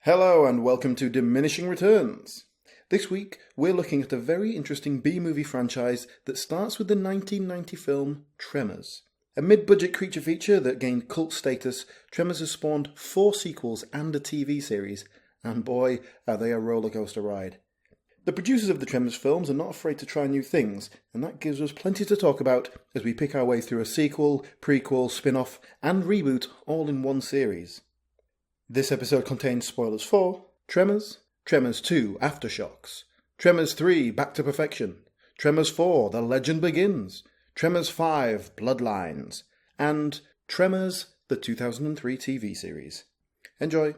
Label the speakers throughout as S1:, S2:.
S1: Hello and welcome to Diminishing Returns. This week we're looking at a very interesting B-movie franchise that starts with the 1990 film Tremors. A mid-budget creature feature that gained cult status, Tremors has spawned 4 sequels and a TV series, and boy, are they a rollercoaster ride. The producers of the Tremors films are not afraid to try new things, and that gives us plenty to talk about as we pick our way through a sequel, prequel, spin-off, and reboot all in one series. This episode contains spoilers for Tremors, Tremors 2 Aftershocks, Tremors 3 Back to Perfection, Tremors 4 The Legend Begins, Tremors 5 Bloodlines, and Tremors the 2003 TV series. Enjoy!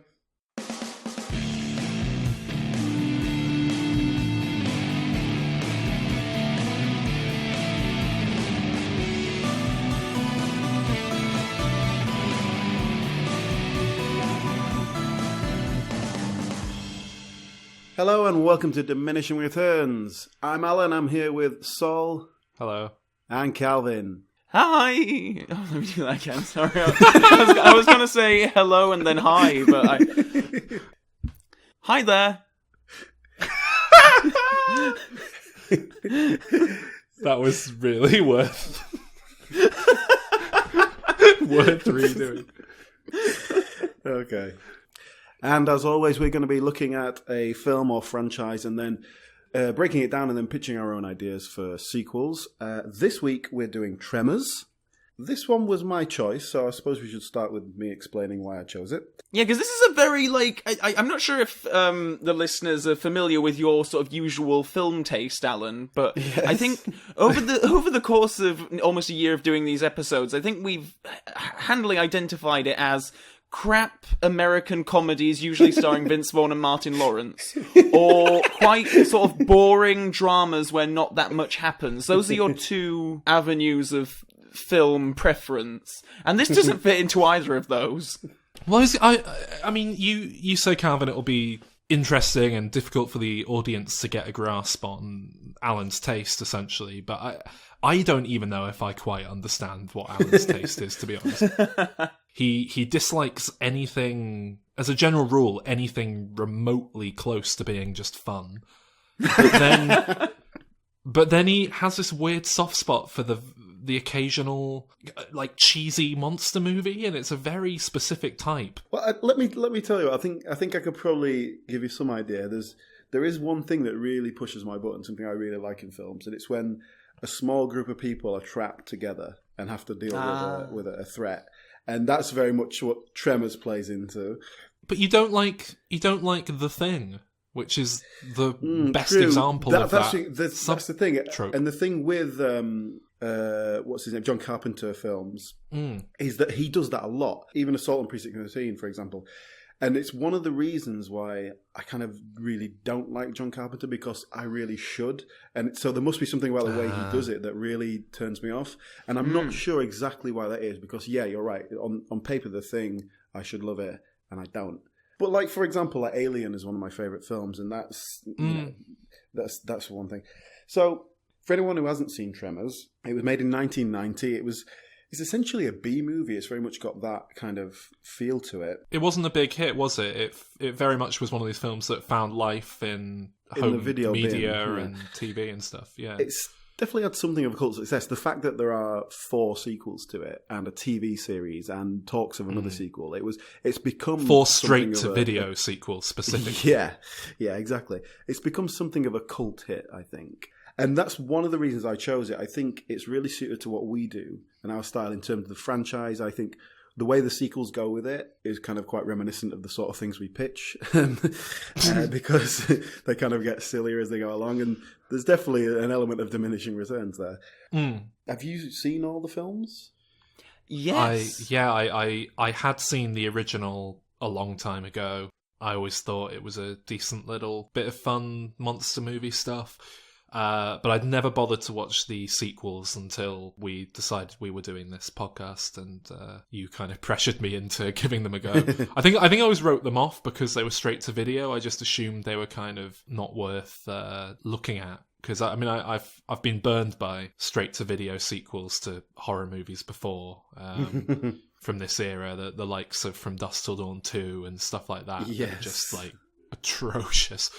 S1: Hello and welcome to Diminishing Returns. I'm Alan, I'm here with Sol.
S2: Hello.
S1: And Calvin.
S3: Hi! Oh, let me do that again, sorry. I was going to say hello and then hi, but Hi there!
S2: That was really worth redoing.
S1: Okay. And as always, we're going to be looking at a film or franchise and then breaking it down and then pitching our own ideas for sequels. This week, we're doing Tremors. This one was my choice, so I suppose we should start with me explaining why I chose it.
S3: Yeah, because this is a very, I'm not sure if the listeners are familiar with your sort of usual film taste, Alan, but yes. I think over the course of almost a year of doing these episodes, I think we've handily identified it as crap American comedies, usually starring Vince Vaughn and Martin Lawrence, or quite sort of boring dramas where not that much happens. Those are your two avenues of film preference, and this doesn't fit into either of those.
S2: Well, I mean, you say, Calvin, it'll be interesting and difficult for the audience to get a grasp on Alan's taste, essentially, but I don't even know if I quite understand what Alan's taste is, to be honest. He dislikes anything, as a general rule, anything remotely close to being just fun. But then he has this weird soft spot for the occasional, like, cheesy monster movie, and it's a very specific type.
S1: Well, let me tell you, I think I could probably give you some idea. There is one thing that really pushes my button, something I really like in films, and it's when a small group of people are trapped together and have to deal with a threat. And that's very much what Tremors plays into.
S2: But you don't like The Thing, which is the best example of that.
S1: That's the thing.
S2: Trope.
S1: And the thing with what's his name, John Carpenter films, is that he does that a lot. Even Assault on Precinct 13, for example. And it's one of the reasons why I kind of really don't like John Carpenter, because I really should. And so there must be something about the way he does it that really turns me off. And I'm not sure exactly why that is, because, yeah, you're right. On paper, The Thing, I should love it, and I don't. But, like, for example, like Alien is one of my favourite films, and that's that's one thing. So, for anyone who hasn't seen Tremors, it was made in 1990. It's essentially a B-movie. It's very much got that kind of feel to it.
S2: It wasn't a big hit, was it? It very much was one of these films that found life in home
S1: the video
S2: media and TV and stuff. Yeah,
S1: it's definitely had something of a cult success. The fact that there are 4 sequels to it and a TV series and talks of another sequel, it's become
S2: 4 straight-to-video sequels specifically.
S1: Yeah, exactly. It's become something of a cult hit, I think. And that's one of the reasons I chose it. I think it's really suited to what we do and our style in terms of the franchise. I think the way the sequels go with it is kind of quite reminiscent of the sort of things we pitch because they kind of get sillier as they go along. And there's definitely an element of diminishing returns there. Have you seen all the films?
S3: Yes.
S2: I had seen the original a long time ago. I always thought it was a decent little bit of fun monster movie stuff. But I'd never bothered to watch the sequels until we decided we were doing this podcast, and you kind of pressured me into giving them a go. I think I always wrote them off because they were straight to video. I just assumed they were kind of not worth looking at. Because I mean, I've been burned by straight to video sequels to horror movies before. from this era, the likes of From Dusk Till Dawn 2 and stuff like that. Yes. That are just like atrocious.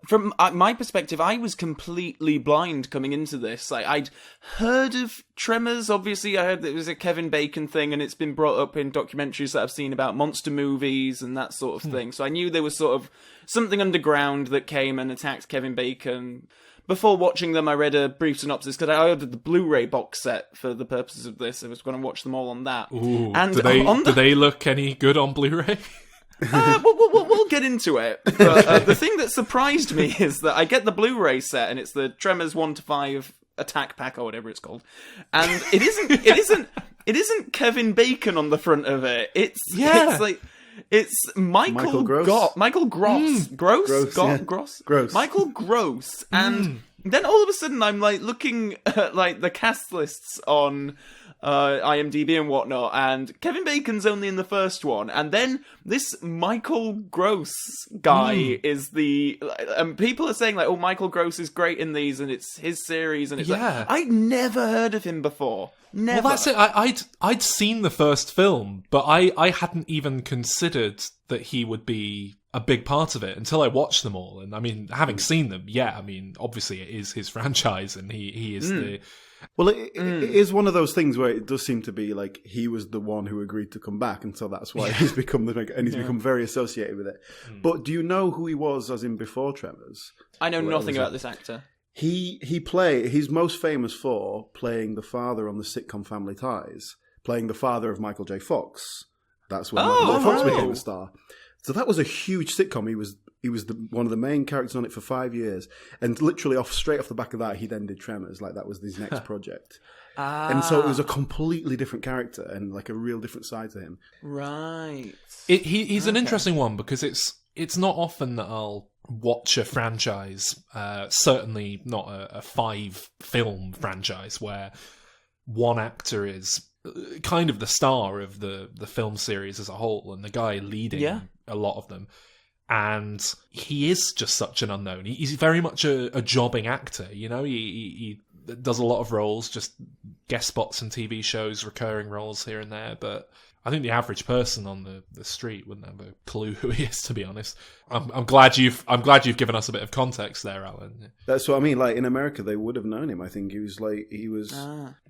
S3: From my perspective, I was completely blind coming into this. Like, I'd heard of Tremors. Obviously, I heard that it was a Kevin Bacon thing, and it's been brought up in documentaries that I've seen about monster movies and that sort of thing. So I knew there was sort of something underground that came and attacked Kevin Bacon. Before watching them, I read a brief synopsis, because I ordered the Blu-ray box set for the purposes of this. I was going to watch them all on that.
S2: Ooh, and do they look any good on Blu-ray?
S3: We'll get into it. But the thing that surprised me is that I get the Blu-ray set, and it's the Tremors 1 to 5 attack pack or whatever it's called, and it isn't Kevin Bacon on the front of it. It's Michael Gross. Michael Gross. Gross. Michael Gross. And then all of a sudden I'm like looking at like the cast lists on IMDb and whatnot, and Kevin Bacon's only in the first one, and then this Michael Gross guy is and people are saying like, oh, Michael Gross is great in these, and it's his series, and it's like, I'd never heard of him before. Never.
S2: Well, that's it. I'd seen the first film, but I hadn't even considered that he would be a big part of it until I watched them all. And I mean, having seen them, obviously it is his franchise, and he is the...
S1: Well, it is one of those things where it does seem to be like he was the one who agreed to come back, and so that's why he's become become very associated with it. But do you know who he was, as in before Tremors?
S3: I know nothing about this actor.
S1: He's most famous for playing the father on the sitcom Family Ties, playing the father of Michael J. Fox. That's when Michael J. Fox became a star. So that was a huge sitcom. He was one of the main characters on it for 5 years, and literally straight off the back of that, he then did Tremors. Like, that was his next project. And so it was a completely different character and like a real different side to him.
S3: Right.
S2: He's an interesting one, because it's not often that I'll watch a franchise, certainly not a 5-film franchise, where one actor is kind of the star of the film series as a whole, and the guy leading a lot of them. And he is just such an unknown. He's very much a jobbing actor, you know? He does a lot of roles, just guest spots in TV shows, recurring roles here and there, but I think the average person on the street wouldn't have a clue who he is, to be honest. I'm glad you've given us a bit of context there, Alan.
S1: That's what I mean. Like, in America, they would have known him. I think he was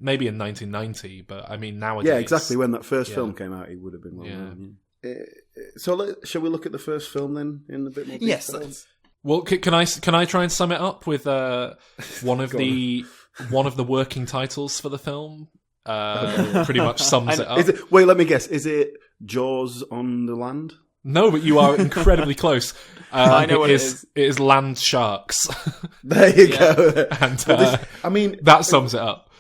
S2: maybe in 1990, but I mean nowadays.
S1: Yeah, exactly. When that first film came out, he would have been well known. So, shall we look at the first film then in a bit more detail?
S3: Yes.
S2: Well, can I try and sum it up with one of the working titles for the film? Pretty much sums it up.
S1: Wait, let me guess. Is it Jaws on the land?
S2: No, but you are incredibly close.
S3: I know what it is.
S2: It is Land Sharks.
S1: There you go.
S2: And that sums it up.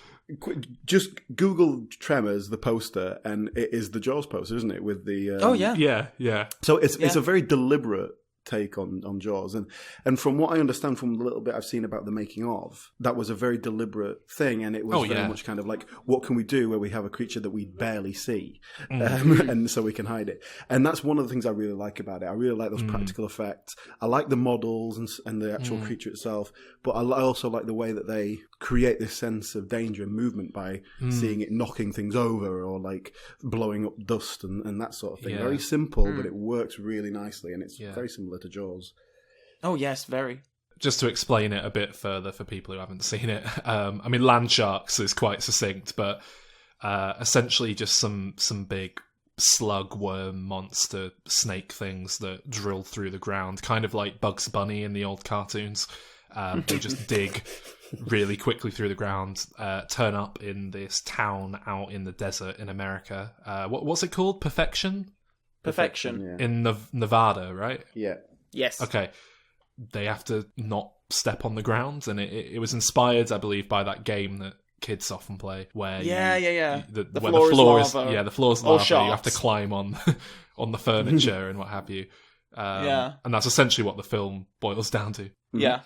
S1: Just Google Tremors, the poster, and it is the Jaws poster, isn't it? With the
S2: yeah.
S1: So it's a very deliberate take on Jaws, and from what I understand from the little bit I've seen about the making of, that was a very deliberate thing, and it was very much kind of like, what can we do where we have a creature that we barely see, and so we can hide it. And that's one of the things I really like about it. I really like those practical effects. I like the models and the actual creature itself, but I also like the way that they create this sense of danger and movement by seeing it knocking things over or like blowing up dust and that sort of thing. Very simple, but it works really nicely, and it's very similar to Jaws.
S3: Oh yes, very.
S2: Just to explain it a bit further for people who haven't seen it, I mean, Land Sharks is quite succinct, but essentially just some big slug worm monster snake things that drill through the ground, kind of like Bugs Bunny in the old cartoons. They just dig really quickly through the ground, turn up in this town out in the desert in America. What's it called? Perfection, in Nevada, right?
S1: Yeah.
S3: Yes.
S2: Okay. They have to not step on the ground, and it was inspired, I believe, by that game that kids often play, where
S3: the
S2: floor is
S3: lava.
S2: Yeah, the floor is lava. You have to climb on the furniture and what have you. And that's essentially what the film boils down to.
S3: Yeah.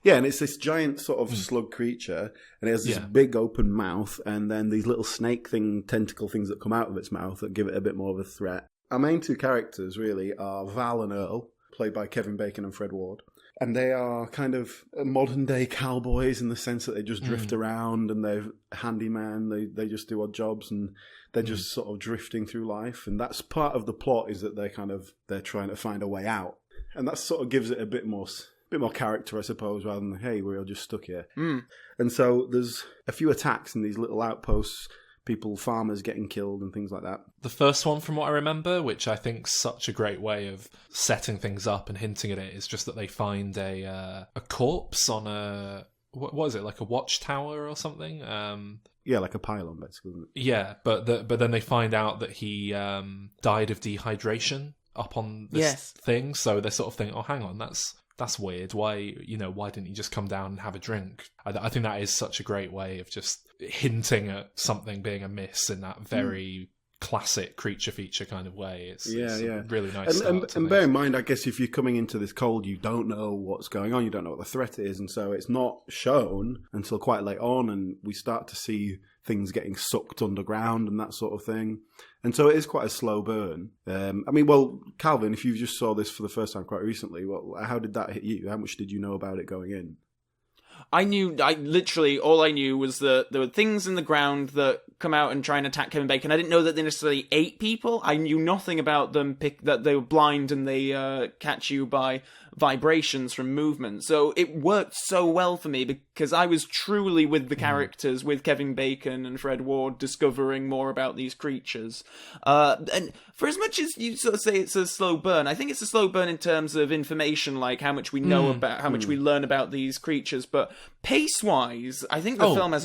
S1: Yeah, and it's this giant sort of slug creature, and it has this big open mouth, and then these little snake tentacle things that come out of its mouth that give it a bit more of a threat. Our main two characters, really, are Val and Earl, played by Kevin Bacon and Fred Ward. And they are kind of modern day cowboys in the sense that they just drift around and they're handyman. They just do odd jobs and they're just sort of drifting through life. And that's part of the plot, is that they're trying to find a way out. And that sort of gives it a bit more character, I suppose, rather than, hey, we're all just stuck here. And so there's a few attacks in these little outposts, farmers getting killed and things like that.
S2: The first one, from what I remember, which I think is such a great way of setting things up and hinting at it, is just that they find a corpse on what is it, like a watchtower or something?
S1: Yeah, like a pylon, basically. Isn't it?
S2: Yeah, but then they find out that he died of dehydration up on this thing, so they sort of think, oh, hang on, that's weird. Why didn't he just come down and have a drink? I think that is such a great way of just hinting at something being amiss in that very classic creature feature kind of way. It's a really nice
S1: and bear in mind, I guess, if you're coming into this cold, you don't know what's going on, you don't know what the threat is, and so it's not shown until quite late on, and we start to see things getting sucked underground and that sort of thing. And so it is quite a slow burn. Calvin, if you just saw this for the first time quite recently, how did that hit you? How much did you know about it going in?
S3: All I knew was that there were things in the ground that come out and try and attack Kevin Bacon. I didn't know that they necessarily ate people. I knew nothing about them, that they were blind and they catch you by vibrations from movement. So it worked so well for me because I was truly with the characters, with Kevin Bacon and Fred Ward, discovering more about these creatures. And for as much as you sort of say it's a slow burn, I think it's a slow burn in terms of information, like how much we know about, how much we learn about these creatures. But pace-wise, I think the film has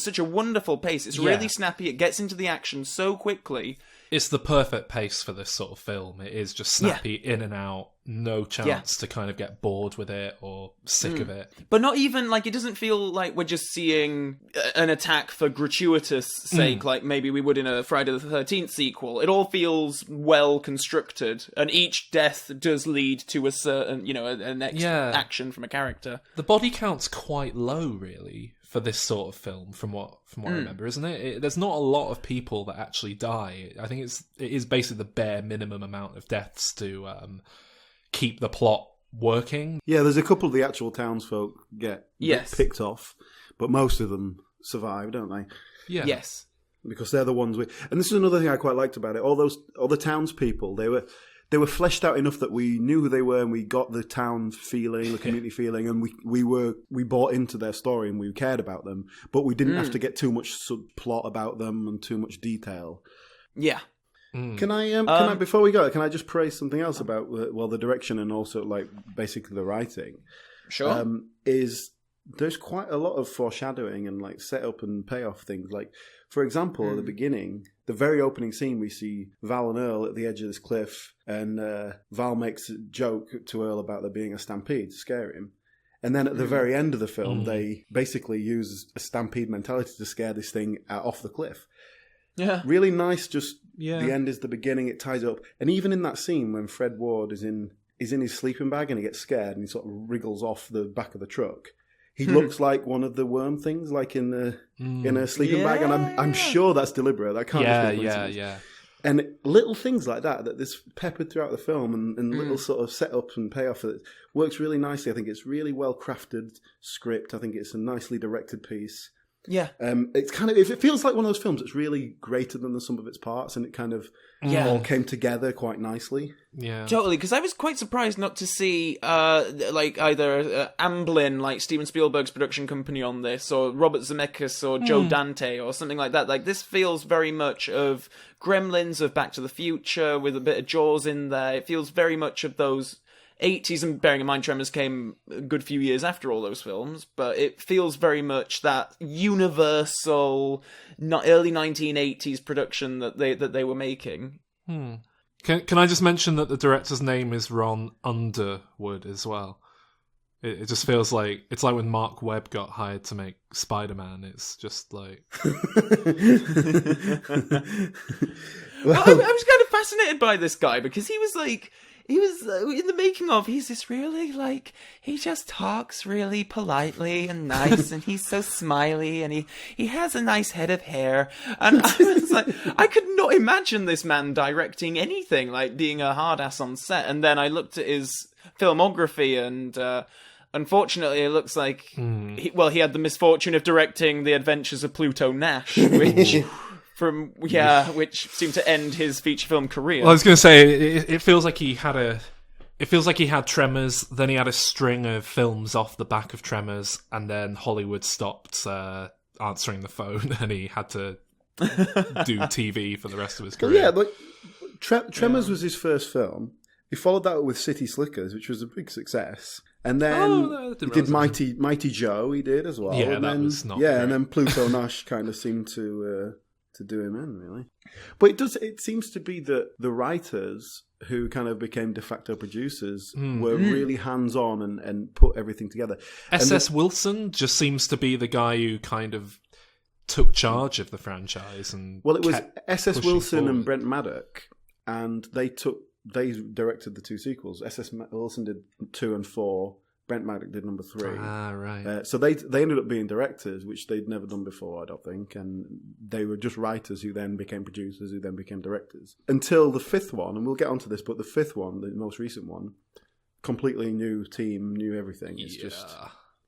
S3: such a wonderful pace. It's really snappy. It gets into the action so quickly.
S2: It's the perfect pace for this sort of film. It is just snappy, in and out, no chance to kind of get bored with it or sick of it.
S3: But not even, like, it doesn't feel like we're just seeing an attack for gratuitous sake, like maybe we would in a Friday the 13th sequel. It all feels well constructed, and each death does lead to a certain, a next action from a character. The
S2: body count's quite low, really, for this sort of film, from what I remember, isn't it? There's not a lot of people that actually die. I think it is basically the bare minimum amount of deaths to keep the plot working.
S1: Yeah, there's a couple of the actual townsfolk get picked off, but most of them survive, don't they?
S2: Yeah.
S1: Yes. Because they're the ones and this is another thing I quite liked about it. All the townspeople, they were fleshed out enough that we knew who they were and we got the town feeling, the community feeling, and we bought into their story and we cared about them, but we didn't have to get too much subplot about them and too much detail.
S3: Yeah.
S1: Can I before we go, can I just praise something else about the direction and also like basically the writing?
S3: Sure.
S1: There's quite a lot of foreshadowing and like setup and payoff things. Like, for example, at the beginning, the very opening scene, we see Val and Earl at the edge of this cliff, and Val makes a joke to Earl about there being a stampede to scare him. And then at the very end of the film, they basically use a stampede mentality to scare this thing off the cliff.
S3: Yeah.
S1: Really nice, the end is the beginning, it ties up. And even in that scene when Fred Ward is in his sleeping bag and he gets scared and he sort of wriggles off the back of the truck, he looks like one of the worm things, like in a sleeping bag, and I'm sure that's deliberate. I can't just be coincidence.
S2: Yeah.
S1: And little things like that there's peppered throughout the film, and little sort of setup and payoff that works really nicely. I think it's really well crafted script. I think it's a nicely directed piece.
S3: Yeah.
S1: It's kind of, it feels like one of those films that's really greater than the sum of its parts, and it kind of all came together quite nicely.
S2: Yeah.
S3: Totally, because I was quite surprised not to see like either Amblin, like Steven Spielberg's production company on this, or Robert Zemeckis or Joe Dante or something like that. Like, this feels very much of Gremlins, of Back to the Future, with a bit of Jaws in there. It feels very much of those 80s, and bearing in mind Tremors came a good few years after all those films, but it feels very much that universal early 1980s production that they were making.
S2: Can I just mention that the director's name is Ron Underwood as well? It just feels like it's like when Mark Webb got hired to make Spider-Man. It's just like
S3: Well, I was kind of fascinated by this guy because he was in the making of, he's this really, he just talks really politely and nice, and he's so smiley, and he has a nice head of hair, and I was like, I could not imagine this man directing anything, being a hard ass on set. And then I looked at his filmography, and unfortunately it looks like he had the misfortune of directing The Adventures of Pluto Nash, which seemed to end his feature film career.
S2: Well, I was going to say, it feels like he had Tremors, then he had a string of films off the back of Tremors, and then Hollywood stopped answering the phone, and he had to do TV for the rest of his career.
S1: Well, Tremors was his first film. He followed that up with City Slickers, which was a big success. And then he did Mighty Joe, he did as well.
S2: Yeah,
S1: and
S2: that
S1: then,
S2: was not great.
S1: and then Pluto Nash kind of seemed to do him in, really. But it seems to be that the writers who kind of became de facto producers were really hands-on and put everything together.
S2: S.S. Wilson just seems to be the guy who kind of took charge of the franchise. It
S1: was S.S. Wilson
S2: forward.
S1: and Brent Maddock, and they directed the two sequels. S.S. Wilson did 2 and 4. Brent Maddock did number 3.
S2: Ah, right.
S1: So they ended up being directors, which they'd never done before, I don't think. And they were just writers who then became producers, who then became directors. Until the 5th one, and we'll get onto this, but the 5th one, the most recent one, completely new team, new everything. It's just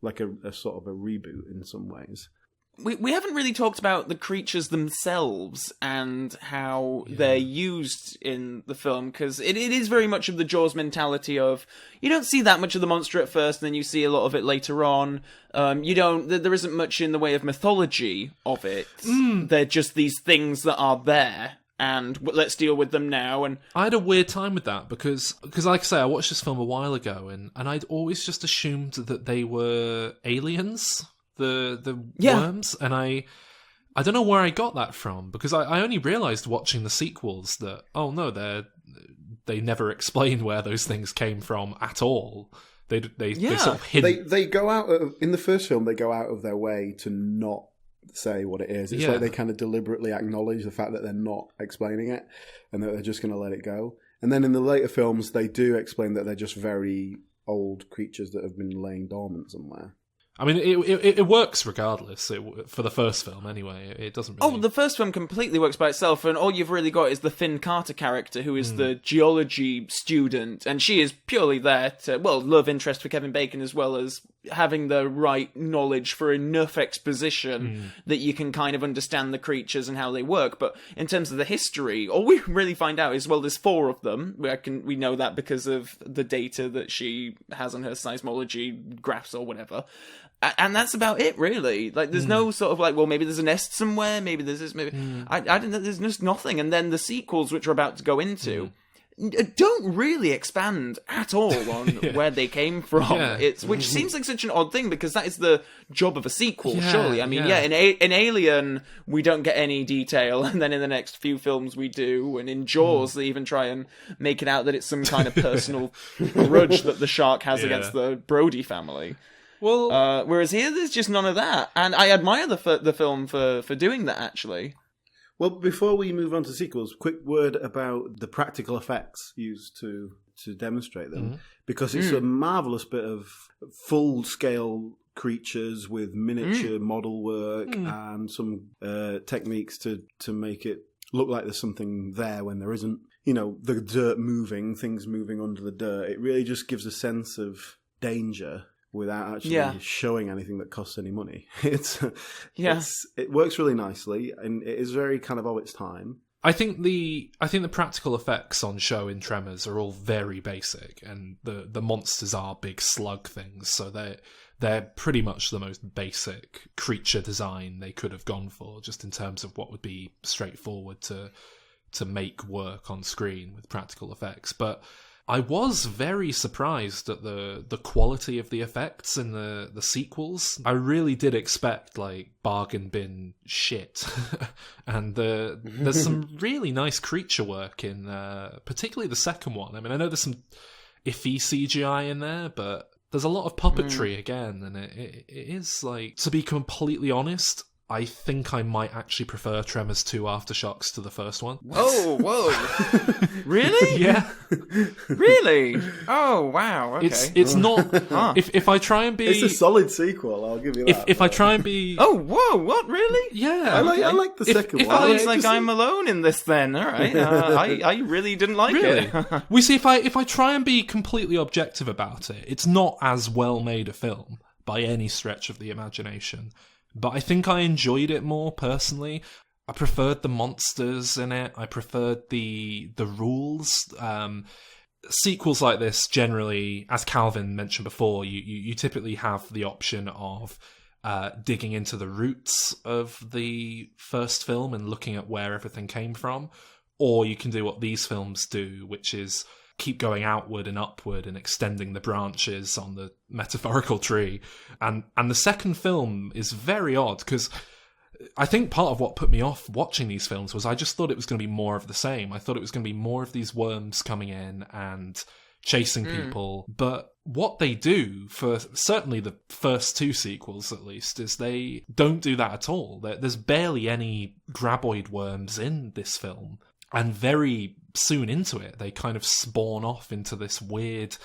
S1: like a sort of a reboot in some ways.
S3: We haven't really talked about the creatures themselves and how they're used in the film, because it is very much of the Jaws mentality of, you don't see that much of the monster at first, and then you see a lot of it later on. There isn't much in the way of mythology of it. They're just these things that are there, and let's deal with them now. And
S2: I had a weird time with that because like I say, I watched this film a while ago, and I'd always just assumed that they were aliens. The worms, and I don't know where I got that from, because I only realised watching the sequels that, oh no, they never explain where those things came from at all. They sort of hidden.
S1: They go out in the first film. They go out of their way to not say what it is. It's like they kind of deliberately acknowledge the fact that they're not explaining it, and that they're just going to let it go. And then in the later films, they do explain that they're just very old creatures that have been laying dormant somewhere.
S2: I mean, it works regardless, for the first film anyway. It doesn't really...
S3: Oh, the first film completely works by itself, and all you've really got is the Finn Carter character, who is the geology student, and she is purely there to, love interest for Kevin Bacon, as well as having the right knowledge for enough exposition that you can kind of understand the creatures and how they work. But in terms of the history, all we really find out is, there's 4 of them. We know that because of the data that she has on her seismology graphs or whatever. And that's about it, really. There's no sort of maybe there's a nest somewhere, maybe there's this, maybe... I don't know, there's just nothing. And then the sequels, which we're about to go into, don't really expand at all on where they came from. Which seems like such an odd thing, because that is the job of a sequel, surely. I mean, in Alien, we don't get any detail, and then in the next few films we do, and in Jaws, they even try and make it out that it's some kind of personal grudge that the shark has against the Brody family.
S2: Well,
S3: whereas here, there's just none of that, and I admire the film for doing that, actually.
S1: Well, before we move on to sequels, quick word about the practical effects used to demonstrate them, because it's a marvellous bit of full-scale creatures with miniature model work and some techniques to make it look like there's something there when there isn't. You know, the dirt moving, things moving under the dirt. It really just gives a sense of danger without actually showing anything that costs any money. It works really nicely, and it is very kind of of its time.
S2: I think the practical effects on show in Tremors are all very basic, and the monsters are big slug things, so they're pretty much the most basic creature design they could have gone for, just in terms of what would be straightforward to make work on screen with practical effects. But I was very surprised at the quality of the effects in the sequels. I really did expect bargain bin shit, and there's some really nice creature work in particularly the second one. I mean, I know there's some iffy CGI in there, but there's a lot of puppetry again, and it is, to be completely honest, I think I might actually prefer Tremors 2 Aftershocks to the first one.
S3: Oh, whoa. Really?
S2: Yeah.
S3: Really? Oh, wow. Okay.
S2: It's not... If I try and be...
S1: It's a solid sequel, I'll give you that.
S2: If I try and be...
S3: Oh, whoa, what, really?
S2: Yeah.
S1: I like the second one.
S3: It looks like I'm alone in this then, alright. I really didn't like
S2: Really?
S3: it.
S2: We see, if I try and be completely objective about it, it's not as well made a film by any stretch of the imagination. But I think I enjoyed it more, personally. I preferred the monsters in it. I preferred the rules. Sequels like this, generally, as Calvin mentioned before, you typically have the option of digging into the roots of the first film and looking at where everything came from. Or you can do what these films do, which is keep going outward and upward and extending the branches on the metaphorical tree. And the second film is very odd, because I think part of what put me off watching these films was I just thought it was going to be more of the same. I thought it was going to be more of these worms coming in and chasing people. But what they do, for certainly the first two sequels at least, is they don't do that at all. There's barely any Graboid worms in this film. And very soon into it, they kind of spawn off into this weird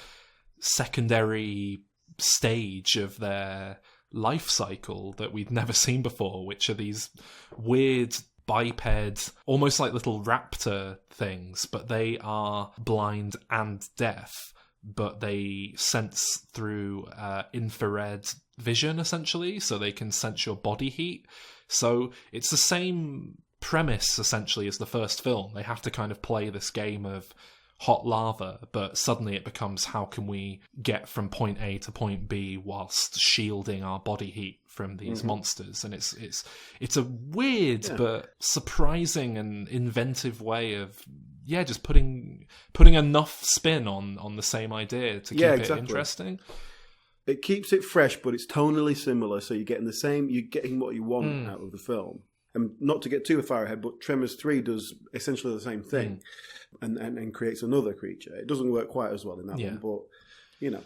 S2: secondary stage of their life cycle that we'd never seen before, which are these weird biped, almost like little raptor things, but they are blind and deaf, but they sense through infrared vision, essentially, so they can sense your body heat. So it's the same premise essentially as the first film. They have to kind of play this game of hot lava, but suddenly it becomes, how can we get from point A to point B whilst shielding our body heat from these monsters? And it's a weird but surprising and inventive way of just putting enough spin on the same idea to keep it interesting.
S1: It keeps it fresh, but it's tonally similar, so you're getting what you want out of the film. And not to get too far ahead, but Tremors 3 does essentially the same thing and creates another creature. It doesn't work quite as well in that one, but, you know.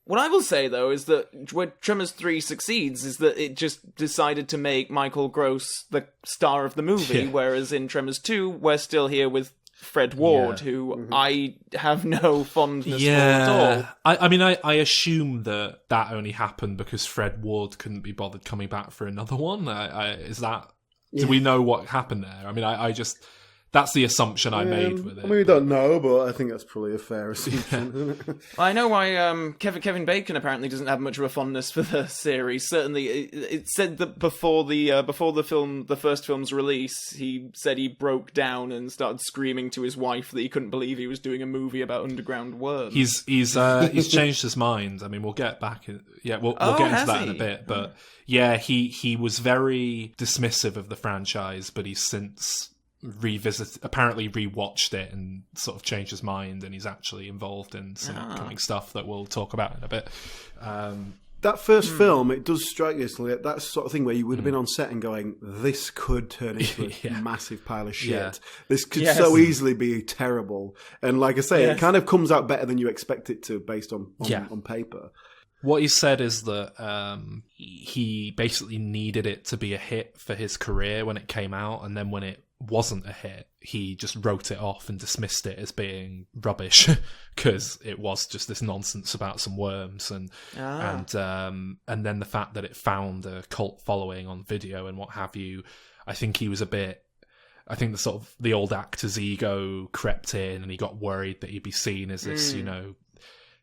S3: What I will say, though, is that where Tremors 3 succeeds is that it just decided to make Michael Gross the star of the movie, whereas in Tremors 2, we're still here with Fred Ward, who I have no fondness for at all.
S2: I mean, I assume that only happened because Fred Ward couldn't be bothered coming back for another one. Is that... Do we know what happened there? I mean, I just... That's the assumption I made with it.
S1: I mean, we don't know, but I think that's probably a fair assumption, isn't it?
S3: I know why Kevin Bacon apparently doesn't have much of a fondness for the series. Certainly, it said that before the first film's release, he said he broke down and started screaming to his wife that he couldn't believe he was doing a movie about underground worms.
S2: He's changed his mind. I mean, we'll get back. We'll get into that in a bit. But yeah, he was very dismissive of the franchise, but he's since apparently rewatched it and sort of changed his mind, and he's actually involved in some upcoming stuff that we'll talk about in a bit.
S1: That first film, it does strike us like that sort of thing where you would have been on set and going, this could turn into a massive pile of shit. Yeah. This could so easily be terrible. And like I say, it kind of comes out better than you expect it to based on paper.
S2: What he said is that he basically needed it to be a hit for his career when it came out, and then when it wasn't a hit, he just wrote it off and dismissed it as being rubbish because it was just this nonsense about some worms and then the fact that it found a cult following on video and what have you. I think he was I think the sort of the old actor's ego crept in, and he got worried that he'd be seen as this,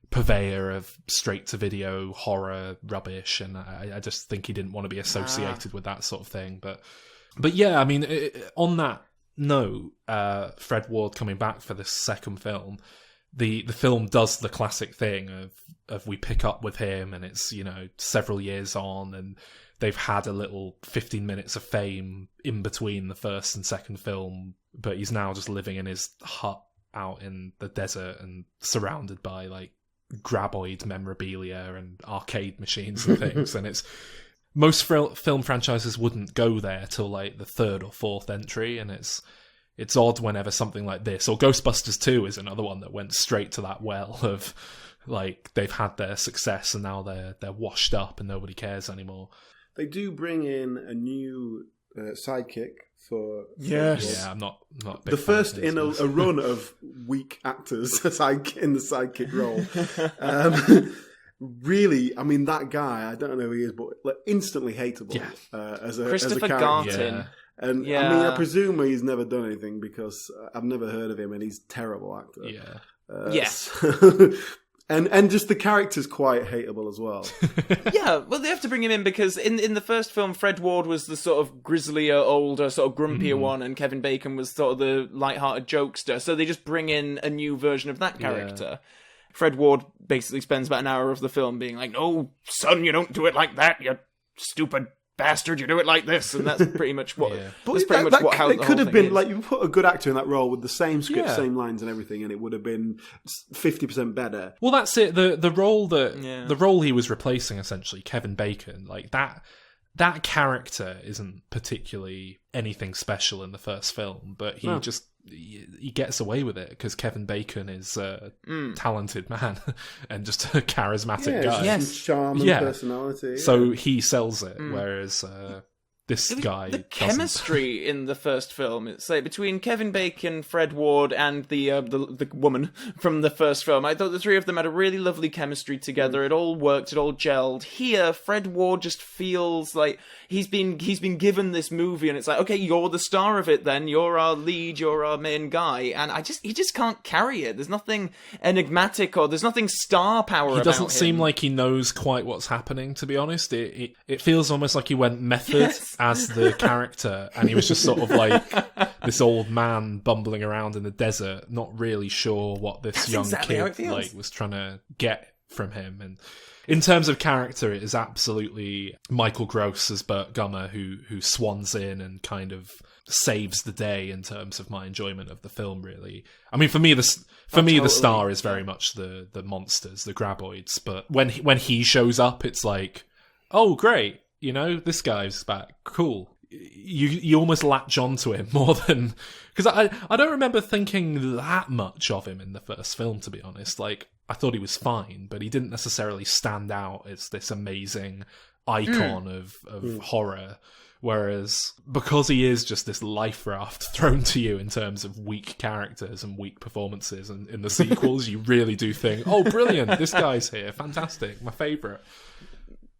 S2: purveyor of straight-to-video horror rubbish, and I just think he didn't want to be associated with that sort of thing. But yeah, I mean, on that note, Fred Ward coming back for this second film, the film does the classic thing of we pick up with him, and it's, several years on, and they've had a little 15 minutes of fame in between the first and second film, but he's now just living in his hut out in the desert and surrounded by, like, Graboid memorabilia and arcade machines and things. And it's... Most film franchises wouldn't go there till, like, the third or fourth entry, and it's odd whenever something like this, or Ghostbusters 2 is another one that went straight to that well of, like, they've had their success and now they're washed up and nobody cares anymore.
S1: They do bring in a new sidekick for
S3: Yes.
S2: Yeah, I'm not a big
S1: the
S2: fan
S1: first
S2: of
S1: in
S2: his,
S1: a run of weak actors in the sidekick role. Really, I mean, that guy, I don't know who he is, but like, instantly hateable as a
S3: Christopher
S1: character.
S3: Gartin.
S2: Yeah.
S1: And I mean, I presume he's never done anything because I've never heard of him, and he's a terrible actor.
S2: Yeah.
S3: Yes.
S1: And just the character's quite hateable as well.
S3: Yeah, well, they have to bring him in because in the first film, Fred Ward was the sort of grislier, older, sort of grumpier one, and Kevin Bacon was sort of the light-hearted jokester. So they just bring in a new version of that character. Yeah. Fred Ward basically spends about an hour of the film being like, "No, son, you don't do it like that, you stupid bastard, you do it like this," and that's pretty much what. Yeah. That's pretty much what. How it could have
S1: been
S3: is.
S1: Like you put a good actor in that role with the same script, same lines, and everything, and it would have been 50% better.
S2: Well, that's it. The role he was replacing, essentially, Kevin Bacon, like that character isn't particularly anything special in the first film, but he gets away with it because Kevin Bacon is a talented man and just a charismatic guy.
S1: Yes, charm and personality.
S2: So he sells it, whereas this guy
S3: the chemistry in the first film, it's like between Kevin Bacon, Fred Ward, and the woman from the first film. I thought the three of them had a really lovely chemistry together. It all worked. It all gelled. Here, Fred Ward just feels like he's been given this movie, and it's like, okay, you're the star of it. Then you're our lead. You're our main guy, and he just can't carry it. There's nothing enigmatic or there's nothing star power.
S2: He doesn't seem like he knows quite what's happening. To be honest, it feels almost like he went method. As the character, and he was just sort of like this old man bumbling around in the desert, not really sure what this young kid like was trying to get from him. And in terms of character, it is absolutely Michael Gross as Burt Gummer who swans in and kind of saves the day in terms of my enjoyment of the film. Really, I mean, for me, the star is very much the monsters, the Graboids. But when he shows up, it's like, oh, great. You know, this guy's back. Cool. You almost latch onto him more than... Because I don't remember thinking that much of him in the first film, to be honest. Like, I thought he was fine, but he didn't necessarily stand out as this amazing icon of horror. Whereas, because he is just this life raft thrown to you in terms of weak characters and weak performances, and in the sequels, you really do think, oh, brilliant, this guy's here. Fantastic. My favourite.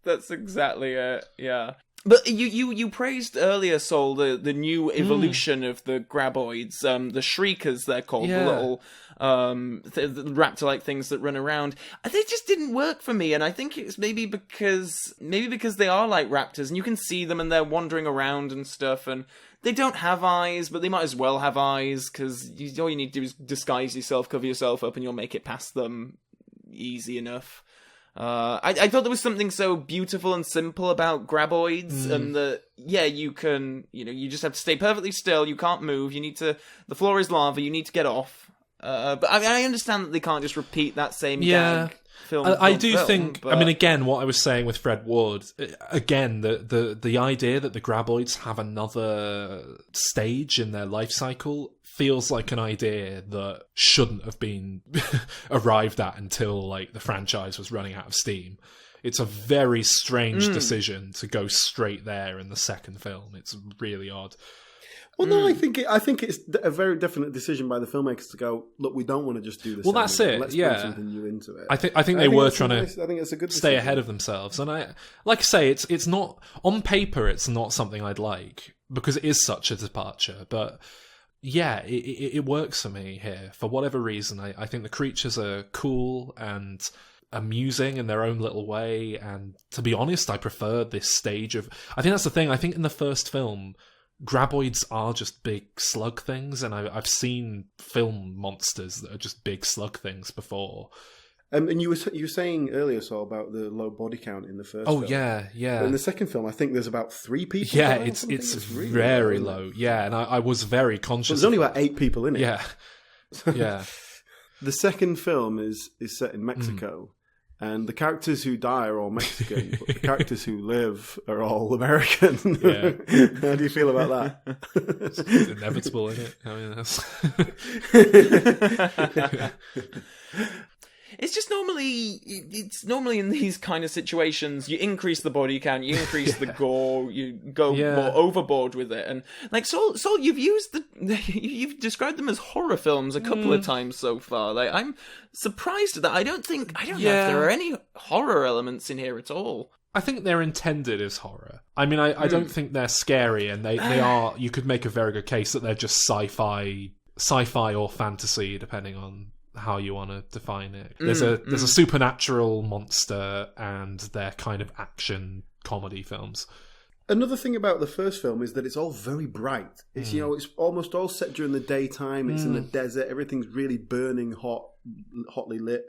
S3: That's exactly it, yeah. But you praised earlier, Sol, the new evolution of the Graboids, the Shriekers they're called, the little raptor-like things that run around. They just didn't work for me, and I think it's maybe because they are like raptors, and you can see them and they're wandering around and stuff, and they don't have eyes, but they might as well have eyes, because all you need to do is disguise yourself, cover yourself up, and you'll make it past them easy enough. I thought there was something so beautiful and simple about Graboids, and that, you just have to stay perfectly still, you can't move, the floor is lava, you need to get off. But I understand that they can't just repeat that same gag. I do think, but... I mean, again, what I was saying with Fred Ward, again, the idea that the Graboids have another stage in their life cycle feels like an idea that shouldn't have been arrived at until like the franchise was running out of steam. It's a very strange decision to go straight there in the second film. It's really odd.
S1: Well, no, I think it's a very definite decision by the filmmakers to go, look, we don't want to just do this.
S2: Well, that's it.
S1: Let's bring something new into it.
S2: I think they were trying to
S1: I think it's a good
S2: stay
S1: decision.
S2: ahead of themselves. And like I say, it's not on paper. It's not something I'd like because it is such a departure. But yeah, it works for me here for whatever reason. I think the creatures are cool and amusing in their own little way. And to be honest, I prefer this stage of. I think that's the thing. I think in the first film, Graboids are just big slug things, and I've seen film monsters that are just big slug things before.
S1: And you were saying earlier, Saul, about the low body count in the first film.
S2: Oh, yeah.
S1: But in the second film, I think there's about 3 people.
S2: Yeah, it's really very low. Yeah, and I was very conscious.
S1: Well, there's only about 8 people in it.
S2: Yeah, yeah.
S1: The second film is set in Mexico. And the characters who die are all Mexican, but the characters who live are all American.
S2: Yeah.
S1: How do you feel about that?
S2: It's inevitable, isn't it? I mean, that's...
S3: It's just it's normally in these kind of situations, you increase the body count, you increase the gore, you go more overboard with it. And like, Saul, you've described them as horror films a couple of times so far. Like, I'm surprised at that. I don't know if there are any horror elements in here at all.
S2: I think they're intended as horror. I mean, I don't think they're scary, and they are, you could make a very good case that they're just sci-fi or fantasy, depending on how you want to define it. There's a supernatural monster, and they're kind of action comedy films.
S1: Another thing about the first film is that it's all very bright. It's it's almost all set during the daytime. It's in the desert. Everything's really burning hotly lit,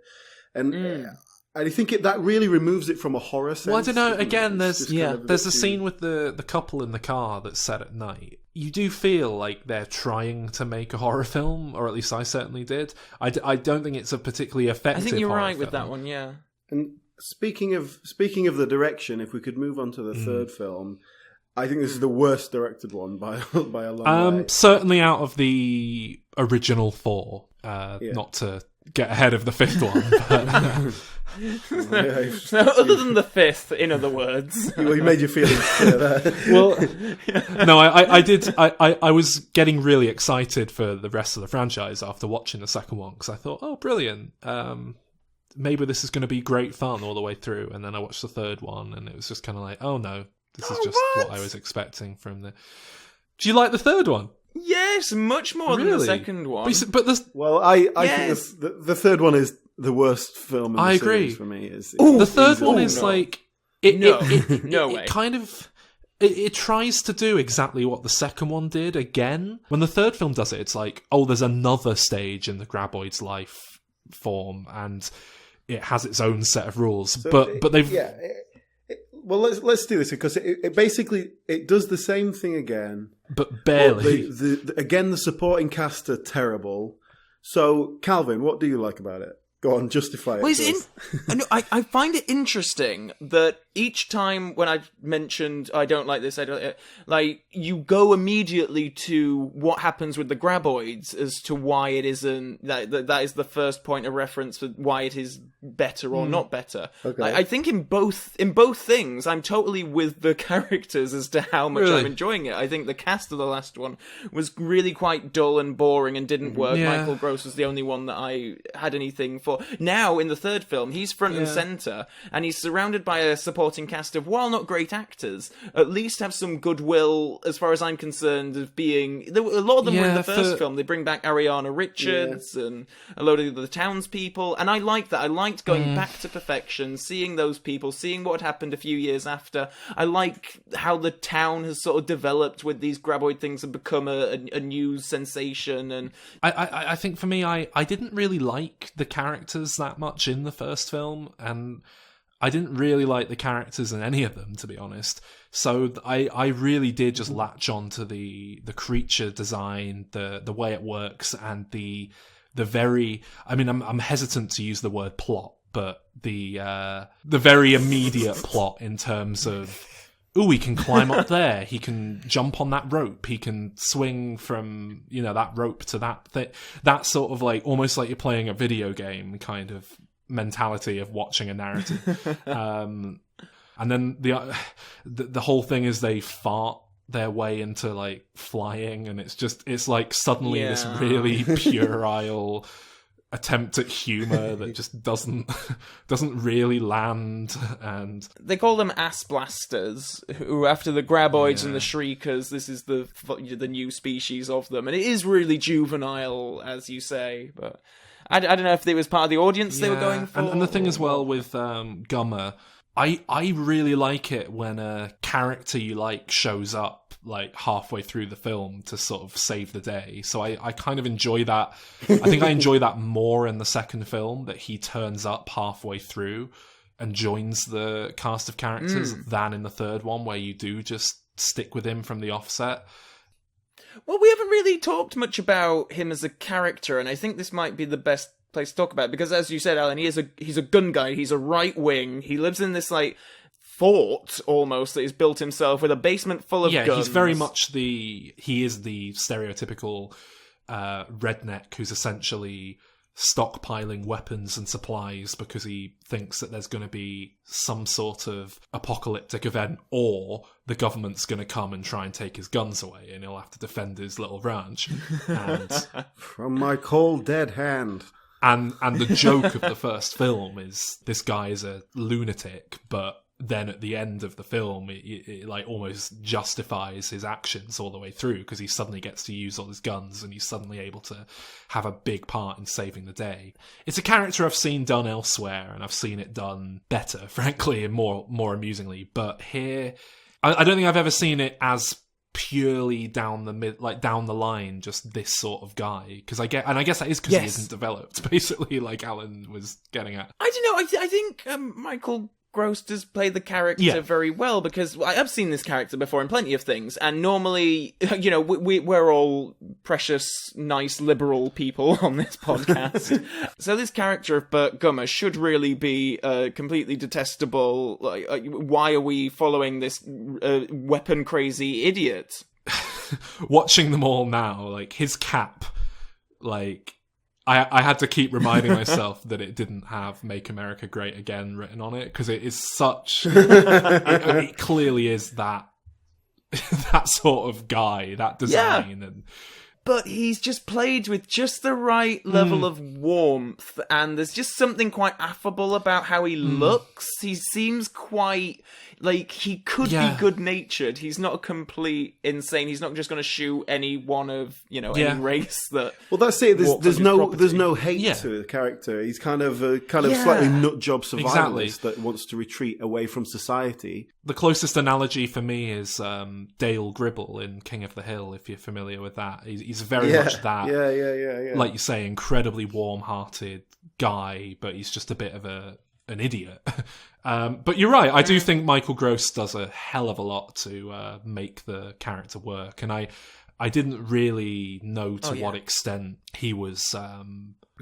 S1: and I think that really removes it from a horror sense.
S2: Well, I don't know. Again, there's a
S1: scene
S2: scene with the couple in the car that's set at night. You do feel like they're trying to make a horror film, or at least I certainly did. I don't think it's a particularly effective.
S3: I think you're right
S2: film.
S3: with that one. Yeah.
S1: And speaking of the direction, if we could move on to the third film, I think this is the worst directed one by a long way.
S2: Certainly out of the original four. Not to get ahead of the fifth one. But,
S3: other than the fifth, in other words.
S1: Well, you made your feelings clear there.
S2: Well, no, I did. I was getting really excited for the rest of the franchise after watching the second one, because I thought, oh, brilliant. Maybe this is going to be great fun all the way through. And then I watched the third one, and it was just kind of like, oh no, this is just what I was expecting from the... Do you like the third one?
S3: Yes, much more than the second one.
S2: I think
S1: the third one is the worst film in the series for me.
S2: The third one is like...
S3: No way.
S2: It kind of... It tries to do exactly what the second one did again. When the third film does it, it's like, oh, there's another stage in the Graboid's life form, and it has its own set of rules. But they've...
S1: Well, let's do this, because it basically does the same thing again,
S2: but barely.
S1: Again, the supporting cast are terrible. So, Calvin, what do you like about it? Go on, justify it.
S3: Well, I find it interesting that each time when I've mentioned I don't like this, you go immediately to what happens with the Graboids as to why it isn't. That is the first point of reference for why it is better or not better. Okay. I think in both things, I'm totally with the characters as to how much I'm enjoying it. I think the cast of the last one was really quite dull and boring and didn't work. Yeah. Michael Gross was the only one that I had anything for. Now, in the third film, he's front and centre, and he's surrounded by a supporting cast of, while not great actors, at least have some goodwill, as far as I'm concerned, of being... A lot of them were in the first film. They bring back Ariana Richards and a load of the townspeople, and I liked that. I liked going back to perfection, seeing those people, seeing what had happened a few years after. I like how the town has sort of developed with these Graboid things and become a news sensation. And
S2: I think for me, I didn't really like the characters that much in the first film, and I didn't really like the characters in any of them, to be honest. So I really did just latch on to the creature design, the way it works, and the very... I mean, I'm hesitant to use the word plot, but the very immediate plot in terms of, he can climb up there, he can jump on that rope, he can swing from, that rope to that thing. That sort of like, almost like you're playing a video game kind of mentality of watching a narrative. And then the whole thing is they fart their way into like flying, and it's like suddenly this really puerile attempt at humor that just doesn't really land. And
S3: they call them ass blasters, who after the Graboids and the Shriekers, this is the new species of them, and it is really juvenile, as you say, but I don't know if it was part of the audience they were going for.
S2: And the thing as well with Gummer, I really like it when a character you like shows up like halfway through the film to sort of save the day. So I kind of enjoy that. I think I enjoy that more in the second film, that he turns up halfway through and joins the cast of characters than in the third one, where you do just stick with him from the offset.
S3: Well, we haven't really talked much about him as a character, and I think this might be the best place to talk about it, because as you said, Alan, he's a gun guy, he's a right wing, he lives in this like fort almost that he's built himself with a basement full of guns.
S2: Yeah, he's very much he is the stereotypical redneck who's essentially stockpiling weapons and supplies because he thinks that there's going to be some sort of apocalyptic event, or the government's going to come and try and take his guns away and he'll have to defend his little ranch. And
S1: from my cold dead hand.
S2: And the joke of the first film is this guy is a lunatic, but then at the end of the film, it like almost justifies his actions all the way through, because he suddenly gets to use all his guns and he's suddenly able to have a big part in saving the day. It's a character I've seen done elsewhere, and I've seen it done better, frankly, and more amusingly. But here, I don't think I've ever seen it as purely down the line, just this sort of guy. Because I guess that is because he isn't developed, basically, like Alan was getting at.
S3: I don't know. I think Michael Gross does play the character very well, because I've seen this character before in plenty of things, and normally, you know, we're all precious, nice, liberal people on this podcast. So this character of Burt Gummer should really be completely detestable. Like, why are we following this weapon-crazy idiot?
S2: Watching them all now, like, his cap, like... I had to keep reminding myself that it didn't have "Make America Great Again" written on it, because it is such... it clearly is that sort of guy, that design. And
S3: but he's just played with just the right level of warmth, and there's just something quite affable about how he looks. He seems quite... like, he could be good-natured. He's not a complete insane. He's not just going to shoot any one of, you know, any race that...
S1: Well, that's it. There's no hate to the character. He's kind of a slightly nutjob survivalist that wants to retreat away from society.
S2: The closest analogy for me is Dale Gribble in King of the Hill, if you're familiar with that. He's very much that, like you say, incredibly warm-hearted guy, but he's just a bit of an idiot. But you're right, I do think Michael Gross does a hell of a lot to make the character work, and I didn't really know to what extent he was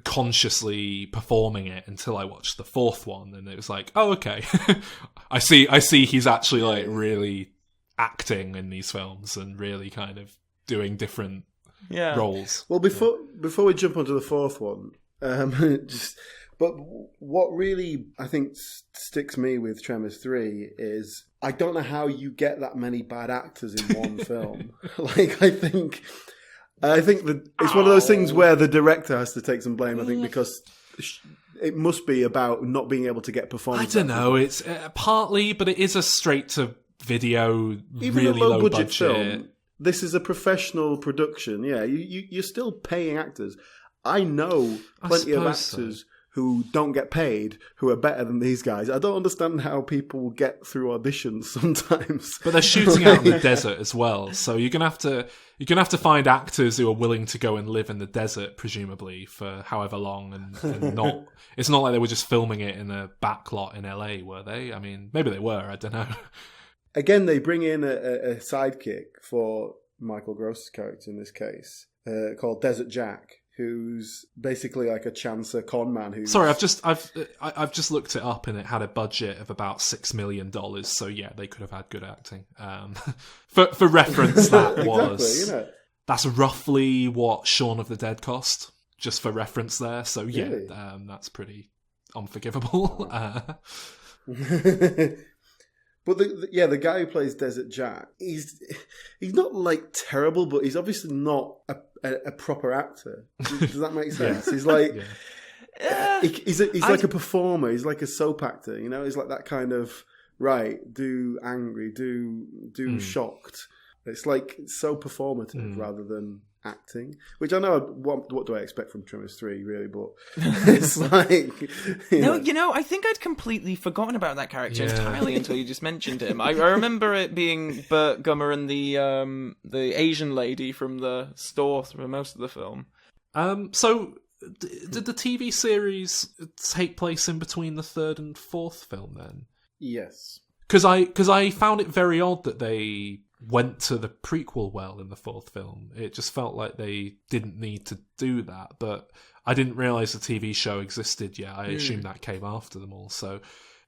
S2: consciously performing it until I watched the fourth one, and it was like, oh, okay. I see he's actually like really acting in these films and really kind of doing different roles.
S1: Well, before we jump onto the fourth one, but what really, I think, sticks me with Tremors 3 is I don't know how you get that many bad actors in one film. Like, I think that it's one of those things where the director has to take some blame, I think, because it must be about not being able to get performance.
S2: I don't know, it's partly, but it is a straight-to-video,
S1: even
S2: really
S1: a
S2: low-budget
S1: film. This is a professional production, you're still paying actors. I know plenty of actors who don't get paid, who are better than these guys. I don't understand how people get through auditions sometimes.
S2: But they're shooting out in the desert as well, so you're gonna have to find actors who are willing to go and live in the desert, presumably, for however long, and not. It's not like they were just filming it in a backlot in LA, were they? I mean, maybe they were. I don't know.
S1: Again, they bring in a sidekick for Michael Gross's character in this case, called Desert Jack, who's basically like a chancer con man.
S2: Sorry, I've just looked it up, and it had a budget of about $6 million. So yeah, they could have had good acting. For reference, that was that's roughly what Shaun of the Dead cost, just for reference there. So yeah, really? That's pretty unforgivable.
S1: But the guy who plays Desert Jack, he's not like terrible, but he's obviously not a proper actor. Does that make sense? He's like he's like a performer. He's like a soap actor. You know, he's like that kind of do angry, do shocked. It's like so performative rather than acting, which I know. What do I expect from Tremors 3, really? But it's like
S3: I think I'd completely forgotten about that character entirely until you just mentioned him. I remember it being Burt Gummer and the Asian lady from the store through most of the film.
S2: So did the TV series take place in between the third and fourth film then?
S1: Yes,
S2: because I found it very odd that they went to the prequel well in the fourth film. It just felt like they didn't need to do that, but I didn't realise the TV show existed yet. I assumed that came after them all. So,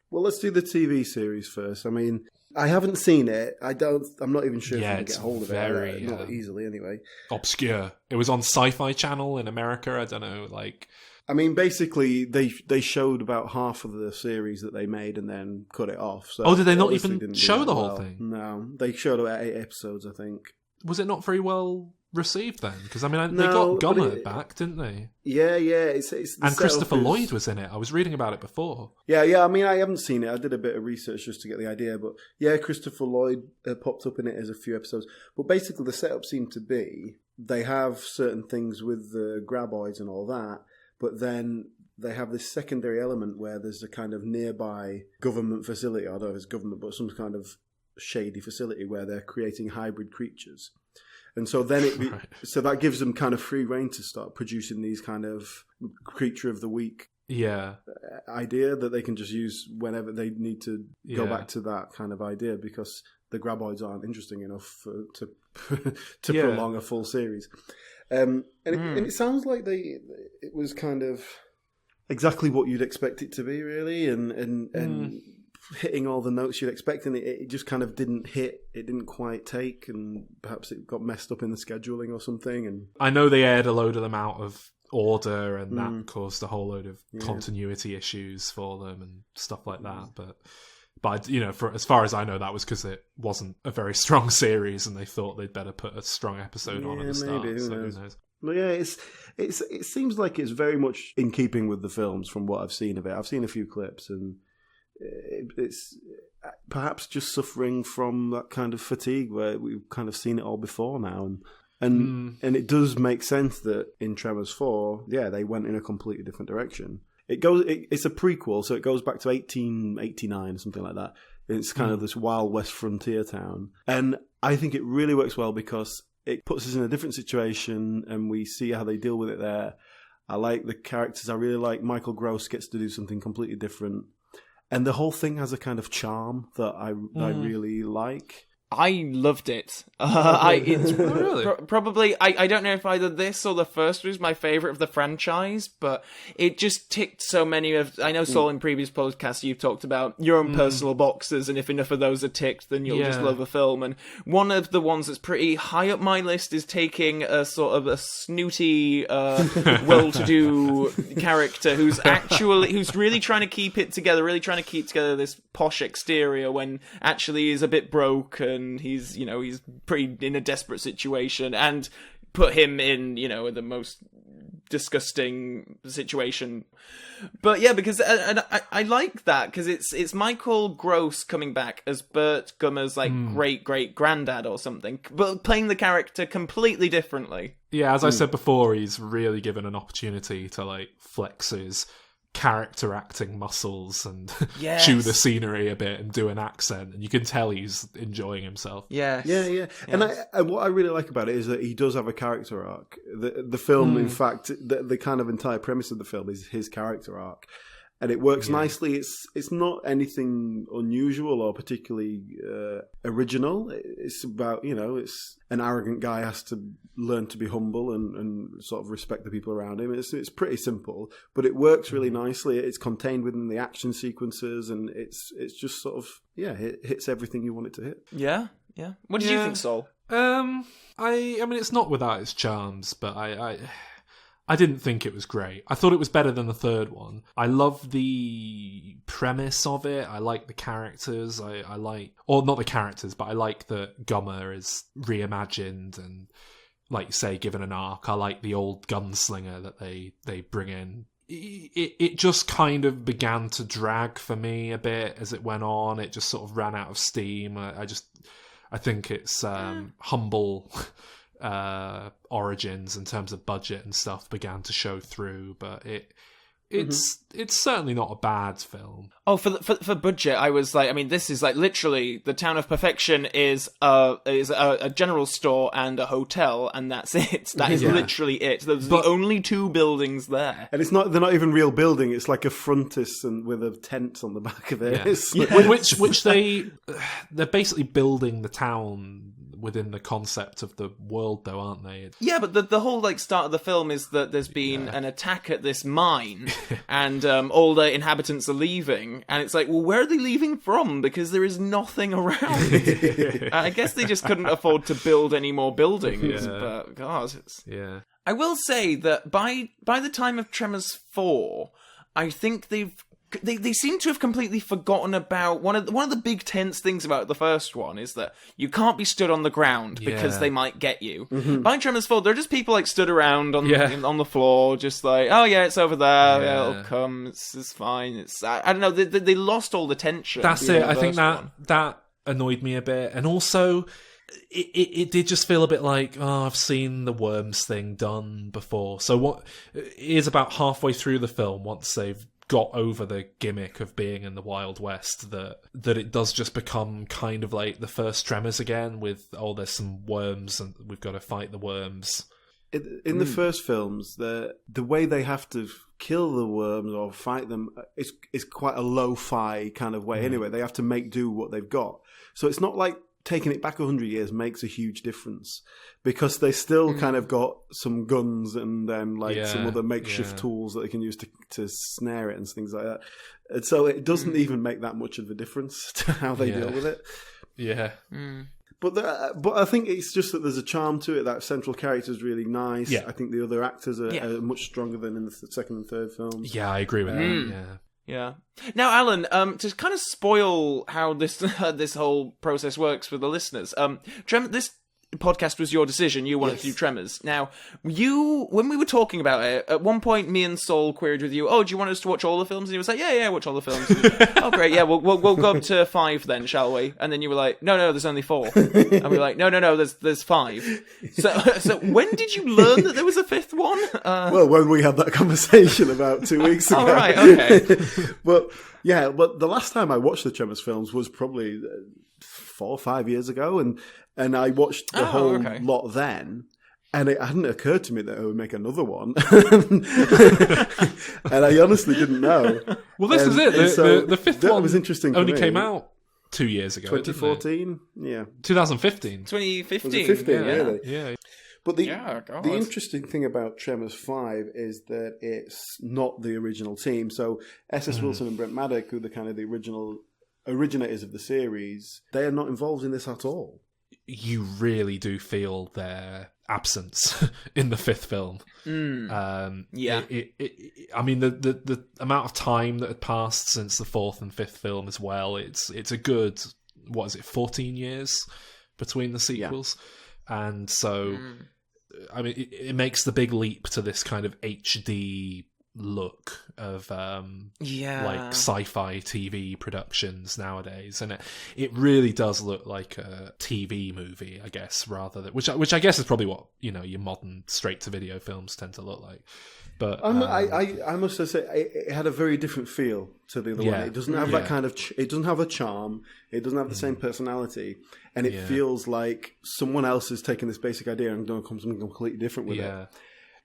S1: well, let's do the TV series first. I mean, I haven't seen it. I'm not even sure if I can get hold of it. Not easily, anyway.
S2: Obscure. It was on Sci-Fi Channel in America. I don't know, like.
S1: I mean, basically, they showed about half of the series that they made and then cut it off. So
S2: did they not
S1: obviously
S2: even
S1: didn't do
S2: show
S1: that
S2: the whole
S1: well.
S2: thing?
S1: No, they showed about 8 episodes, I think.
S2: Was it not very well received then? Because, I mean, they
S1: No,
S2: got
S1: but
S2: Gummer back, didn't they?
S1: Yeah. It's the
S2: And Christopher
S1: setup is-
S2: Lloyd was in it. I was reading about it before.
S1: Yeah. I mean, I haven't seen it. I did a bit of research just to get the idea. But yeah, Christopher Lloyd popped up in it as a few episodes. But basically, the setup seemed to be they have certain things with the Graboids and all that, but then they have this secondary element where there's a kind of nearby government facility. I don't know if it's government, but some kind of shady facility where they're creating hybrid creatures. And so then
S2: Right.
S1: so that gives them kind of free rein to start producing these kind of creature of the week
S2: Yeah.
S1: idea that they can just use whenever they need to go
S2: Yeah.
S1: back to that kind of idea, because the Graboids aren't interesting enough to
S2: Yeah.
S1: prolong a full series. And it sounds like it was kind of exactly what you'd expect it to be, really, and hitting all the notes you'd expect, and it just kind of didn't hit. It didn't quite take, and perhaps it got messed up in the scheduling or something. And
S2: I know they aired a load of them out of order, and that caused a whole load of continuity issues for them and stuff like that. But for as far as I know, that was because it wasn't a very strong series, and they thought they'd better put a strong episode on at the start.
S1: maybe,
S2: So
S1: who
S2: who
S1: knows?
S2: knows?
S1: But yeah, it seems like it's very much in keeping with the films from what I've seen of it. I've seen a few clips, and it's perhaps just suffering from that kind of fatigue where we've kind of seen it all before now, and it does make sense that in Tremors 4, they went in a completely different direction. It's a prequel, so it goes back to 1889 or something like that. It's kind of this Wild West frontier town, and I think it really works well because it puts us in a different situation, and we see how they deal with it there. I like the characters. I really like Michael Gross gets to do something completely different. And the whole thing has a kind of charm that I really like.
S3: I loved it. It's
S2: really?
S3: Probably, I don't know if either this or the first was my favourite of the franchise, but it just ticked so many of... I know, Saul, in previous podcasts you've talked about your own personal boxes, and if enough of those are ticked, then you'll just love a film. And one of the ones that's pretty high up my list is taking a sort of a snooty, well-to-do character who's really trying to keep it together, really trying to keep together this posh exterior when actually he's a bit broke, and he's pretty in a desperate situation, and put him in the most disgusting situation. But yeah, because I like that because it's Michael Gross coming back as Bert Gummer's great granddad or something, but playing the character completely differently.
S2: Yeah, as I said before, he's really given an opportunity to flex his character acting muscles and chew the scenery a bit and do an accent, and you can tell he's enjoying himself.
S1: Yeah. And what I really like about it is that he does have a character arc. The film, in fact, the kind of entire premise of the film is his character arc, and it works nicely. It's not anything unusual or particularly original. It's about it's an arrogant guy has to learn to be humble and sort of respect the people around him. It's pretty simple, but it works really nicely. It's contained within the action sequences, and it's just sort of it hits everything you want it to hit.
S3: Yeah. What did you think, Saul?
S2: I mean, it's not without its charms, but I didn't think it was great. I thought it was better than the third one. I love the premise of it. I like the characters. I like... Or not the characters, but I like that Gummer is reimagined and, like you say, given an arc. I like the old gunslinger that they bring in. It just kind of began to drag for me a bit as it went on. It just sort of ran out of steam. I think it's humble... origins in terms of budget and stuff began to show through, but it's certainly not a bad film.
S3: Oh, for budget, I was like, I mean, this is like literally the town of perfection is a general store and a hotel, and that's it. That is literally it. There's the only two buildings there,
S1: and they're not even real building. It's like a frontis and with a tent on the back of it.
S2: Which they're basically building the town within the concept of the world, though, aren't they?
S3: Yeah, but the whole like start of the film is that there's been an attack at this mine, and all the inhabitants are leaving, and it's like, well, where are they leaving from? Because there is nothing around. I guess they just couldn't afford to build any more buildings. But God, I will say that by the time of Tremors 4, I think they seem to have completely forgotten about one of the big tense things about the first one is that you can't be stood on the ground because they might get you. By Tremors 4, they're just people like stood around on the floor, just like, oh yeah, it's over there, it'll come, it's fine. I don't know, they lost all the tension.
S2: That's it. I think that annoyed me a bit, and also it did just feel a bit like, oh, I've seen the worms thing done before. So what is about halfway through the film, once they've got over the gimmick of being in the Wild West, that it does just become kind of like the first Tremors again, with, oh, there's some worms and we've got to fight the worms.
S1: In the first films, the way they have to kill the worms or fight them is quite a lo-fi kind of way. Anyway, they have to make do what they've got. So it's not like taking it back 100 years makes a huge difference, because they still kind of got some guns and then some other makeshift tools that they can use to snare it and things like that. And so it doesn't even make that much of a difference to how they deal with it.
S2: Yeah.
S1: But I think it's just that there's a charm to it. That central character is really nice. I think the other actors are much stronger than in the second and third films.
S2: Yeah, I agree with that.
S3: Yeah. Now, Alan, to kind of spoil how this this whole process works for the listeners, this podcast was your decision. You wanted to do Tremors. Now, when we were talking about it, at one point, me and Saul queried with you, oh, do you want us to watch all the films? And you was like, yeah, watch all the films. Oh, great, yeah, we'll go up to 5 then, shall we? And then you were like, no, there's only 4. And we were like, no, there's 5. So when did you learn that there was a 5th one?
S1: Well, when we had that conversation about 2 weeks ago.
S3: Oh, right, okay.
S1: But the last time I watched the Tremors films was probably 4 or 5 years ago, and I watched the whole lot then, and it hadn't occurred to me that I would make another one. And I honestly didn't know.
S2: Well, this is it. The 5th one
S1: was interesting
S2: only came out 2 years ago.
S1: 2014? Yeah.
S2: 2015.
S3: 2015,
S1: really.
S2: Yeah.
S1: But the interesting thing about Tremors 5 is that it's not the original team. So S.S. Wilson and Brent Maddock, who are the kind of the originators of the series, they are not involved in this at all.
S2: You really do feel their absence in the 5th film. I mean, the amount of time that had passed since the 4th and 5th film as well, it's a good, 14 years between the sequels. And so, I mean, it makes the big leap to this kind of HD look of like sci-fi TV productions nowadays, and it really does look like a TV movie, I guess, rather than which I guess is probably what your modern straight-to-video films tend to look like. But
S1: I must say it had a very different feel to the other one. It doesn't have that kind of. It doesn't have a charm. It doesn't have the same personality, and it feels like someone else has taken this basic idea and done something completely different with it.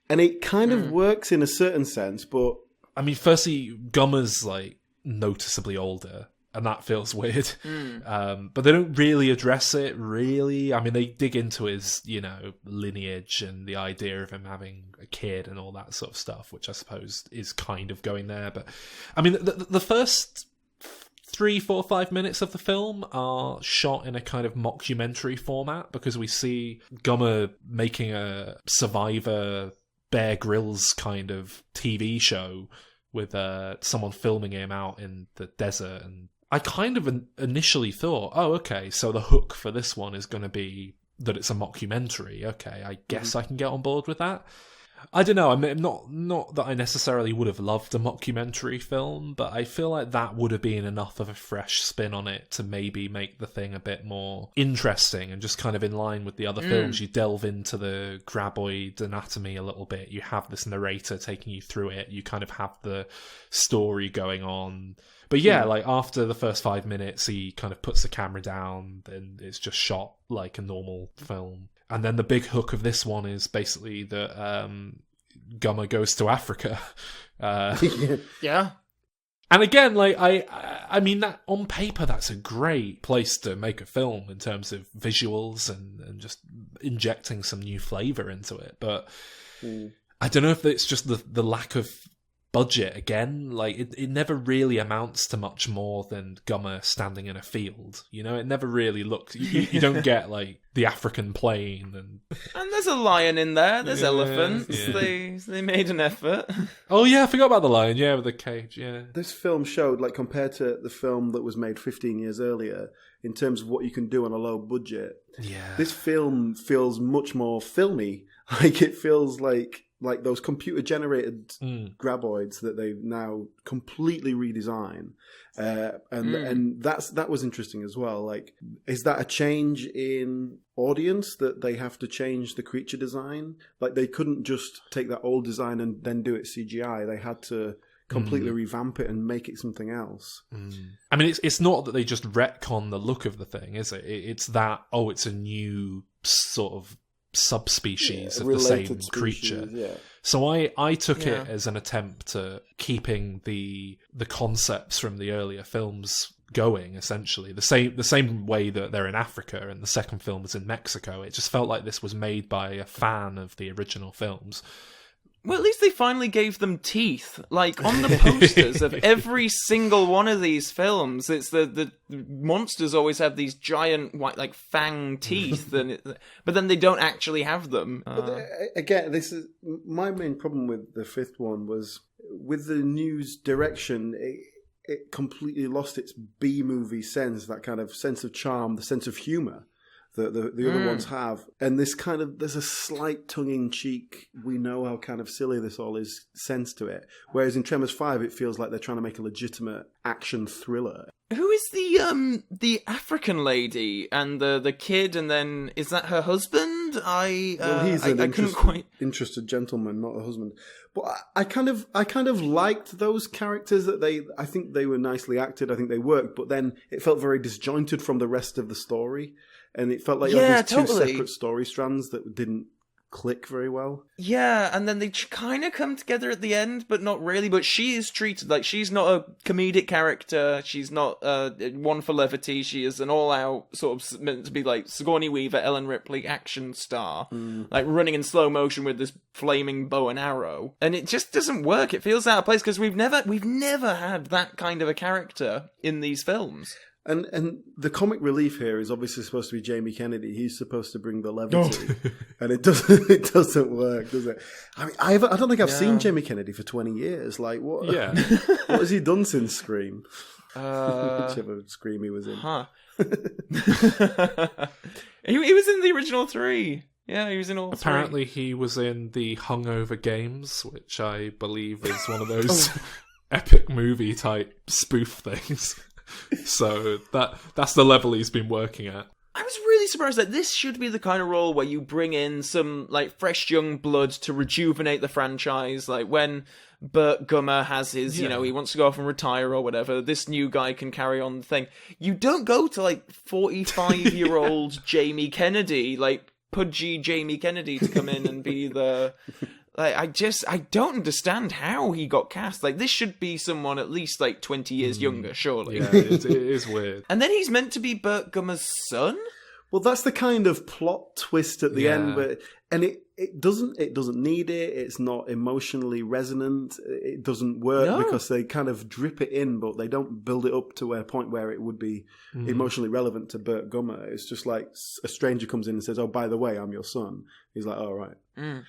S1: And it kind of works in a certain sense, but
S2: I mean, firstly, Gummer's like noticeably older, and that feels weird. But they don't really address it, really. I mean, they dig into his, lineage and the idea of him having a kid and all that sort of stuff, which I suppose is kind of going there. But I mean, the first 3, 4, 5 minutes of the film are shot in a kind of mockumentary format, because we see Gummer making a Survivor Bear Grylls kind of TV show with someone filming him out in the desert. And I kind of initially thought, oh, okay, so the hook for this one is going to be that it's a mockumentary. Okay, I guess I can get on board with that. I don't know. I mean, not that I necessarily would have loved a mockumentary film, but I feel like that would have been enough of a fresh spin on it to maybe make the thing a bit more interesting and just kind of in line with the other films. You delve into the Graboid anatomy a little bit. You have this narrator taking you through it. You kind of have the story going on. But like after the first 5 minutes, he kind of puts the camera down and it's just shot like a normal film. And then the big hook of this one is basically that Gummer goes to Africa.
S3: Yeah.
S2: And again, like I I mean, that on paper, that's a great place to make a film in terms of visuals and just injecting some new flavour into it. But I don't know if it's just the lack of budget again. Like, it never really amounts to much more than Gummer standing in a field. You know, it never really looks... You don't get, like, the African plain and
S3: there's a lion in there. There's elephants. Yeah. They made an effort.
S2: Oh, yeah, I forgot about the lion. Yeah, with the cage, yeah.
S1: This film showed, like, compared to the film that was made 15 years earlier, in terms of what you can do on a low budget, this film feels much more filmy. Like, it feels like those computer-generated graboids that they now completely redesign. And that was interesting as well. Like, is that a change in audience that they have to change the creature design? Like, they couldn't just take that old design and then do it CGI. They had to completely revamp it and make it something else.
S2: I mean, it's not that they just retcon the look of the thing, is it? It's that, it's a new sort of subspecies of the same creature. So I took it as an attempt to keeping the concepts from the earlier films going, essentially. The same way that they're in Africa and the second film is in Mexico. It just felt like this was made by a fan of the original films.
S3: Well, at least they finally gave them teeth. Like, on the posters of every single one of these films, it's the monsters always have these giant, white, like, fang teeth, but then they don't actually have them.
S1: Again, this is my main problem with the fifth one was, with the news direction, it completely lost its B-movie sense, that kind of sense of charm, the sense of humour that the other ones have. And this kind of, there's a slight tongue-in-cheek, we know how kind of silly this all is, sense to it. Whereas in Tremors 5, it feels like they're trying to make a legitimate action thriller.
S3: Who is the African lady and the kid, and then is that her husband?
S1: He's an interested gentleman, not a husband. But I kind of liked those characters that I think they were nicely acted. I think they worked, but then it felt very disjointed from the rest of the story. And it felt like you had these two separate story strands that didn't click very well.
S3: Yeah, and then they kind of come together at the end, but not really. But she is treated like she's not a comedic character. She's not one for levity. She is an all-out sort of meant to be like Sigourney Weaver, Ellen Ripley action star, like running in slow motion with this flaming bow and arrow, and it just doesn't work. It feels out of place because we've never had that kind of a character in these films.
S1: And the comic relief here is obviously supposed to be Jamie Kennedy. He's supposed to bring the levity, and it doesn't work, does it? I mean, I don't think I've seen Jamie Kennedy for 20 years. Like, what? Yeah. What has he done since Scream? Whichever Scream he was in.
S3: Huh. He was in the original 3. Yeah, he was in all 3.
S2: Apparently, he was in the Hungover Games, which I believe is one of those epic movie type spoof things. So that's the level he's been working at.
S3: I was really surprised that this should be the kind of role where you bring in some like fresh young blood to rejuvenate the franchise. Like when Burt Gummer has his, he wants to go off and retire or whatever, this new guy can carry on the thing. You don't go to like 45-year-old Jamie Kennedy, like pudgy Jamie Kennedy, to come in and be the... Like, I don't understand how he got cast. Like, this should be someone at least, like, 20 years younger, surely.
S2: Yeah, it is weird.
S3: And then he's meant to be Burt Gummer's son?
S1: Well, that's the kind of plot twist at the end, and it doesn't need it. It's not emotionally resonant. It doesn't work because they kind of drip it in, but they don't build it up to a point where it would be emotionally relevant to Burt Gummer. It's just like a stranger comes in and says, "Oh, by the way, I'm your son." He's like, "Oh, right." And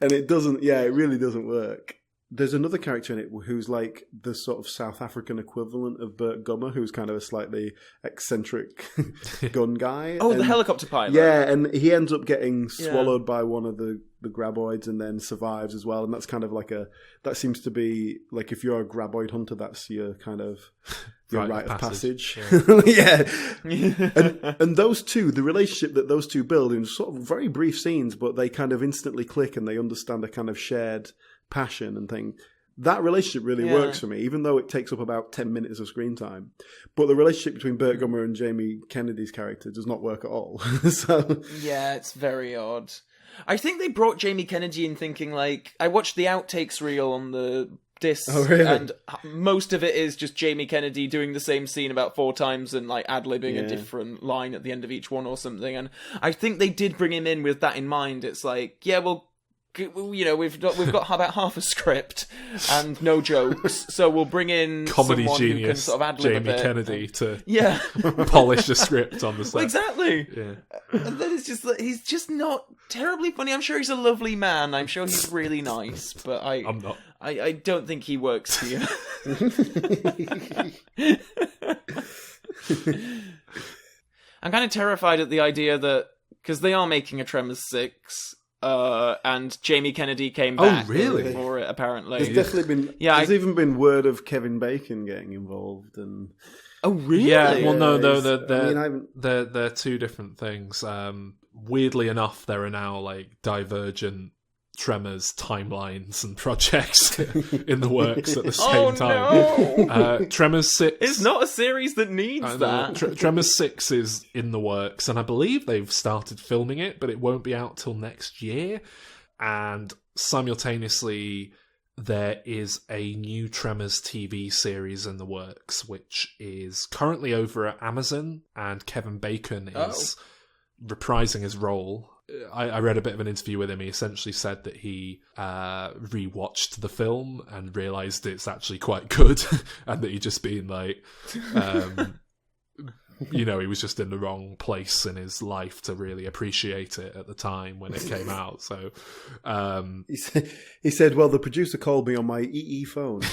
S1: it doesn't. Yeah, it really doesn't work. There's another character in it who's like the sort of South African equivalent of Burt Gummer, who's kind of a slightly eccentric gun guy.
S3: Oh, the helicopter pilot.
S1: Yeah, and he ends up getting swallowed by one of the graboids and then survives as well. And that's kind of like that seems to be like, if you're a graboid hunter, that's your kind of your rite of passage. Yeah. And those two, the relationship that those two build in sort of very brief scenes, but they kind of instantly click and they understand a kind of shared passion and thing. That relationship really works for me, even though it takes up about 10 minutes of screen time. But the relationship between Burt Gummer and Jamie Kennedy's character does not work at all. So
S3: yeah, it's very odd. I think they brought Jamie Kennedy in thinking, like, I watched the outtakes reel on the discs,
S1: Oh, really?
S3: and most of it is just Jamie Kennedy doing the same scene about 4 times and like ad-libbing a different line at the end of each one or something. And I think they did bring him in with that in mind. It's like, yeah, well, you know, we've got about half a script and no jokes, so we'll bring in
S2: comedy
S3: someone
S2: genius
S3: who can sort of ad-lib
S2: Jamie
S3: a bit.
S2: Kennedy to
S3: Yeah.
S2: polish the script on the set.
S3: Well, exactly.
S2: Yeah.
S3: And then it's just like, he's just not terribly funny. I'm sure he's a lovely man. I'm sure he's really nice, but
S2: I'm not.
S3: I don't think he works here. I'm kind of terrified at the idea that, because they are making a Tremors 6, and Jamie Kennedy came back
S2: really?
S3: for it, apparently.
S1: There's definitely been. There's even been word of Kevin Bacon getting involved, and
S3: Oh, really?
S2: Yeah, well, no,
S1: I
S2: they're two different things. Weirdly enough, there are now like divergent Tremors timelines and projects in the works at the same time.
S3: No!
S2: Tremors 6...
S3: It's not a series that needs that.
S2: Tremors 6 is in the works, and I believe they've started filming it, but it won't be out till next year. And simultaneously, there is a new Tremors TV series in the works, which is currently over at Amazon, and Kevin Bacon is reprising his role. I read a bit of an interview with him. He essentially said that he rewatched the film and realised it's actually quite good, and that he'd just been like, he was just in the wrong place in his life to really appreciate it at the time when it came out. So
S1: he said, well, the producer called me on my EE phone,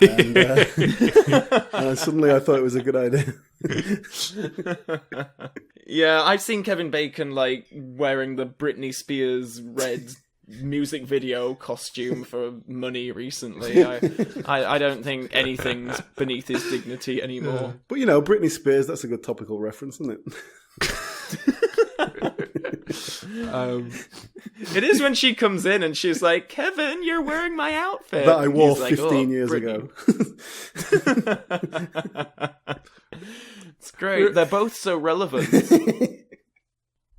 S1: and suddenly I thought it was a good idea.
S3: Yeah, I've seen Kevin Bacon like wearing the Britney Spears red music video costume for money recently. I don't think anything's beneath his dignity anymore.
S1: But you know, Britney Spears, that's a good topical reference, isn't it?
S3: It is when she comes in and she's like, Kevin, you're wearing my outfit.
S1: That I wore
S3: He's like,
S1: 15 years
S3: Britney.
S1: ago.
S3: It's great. They're both so relevant.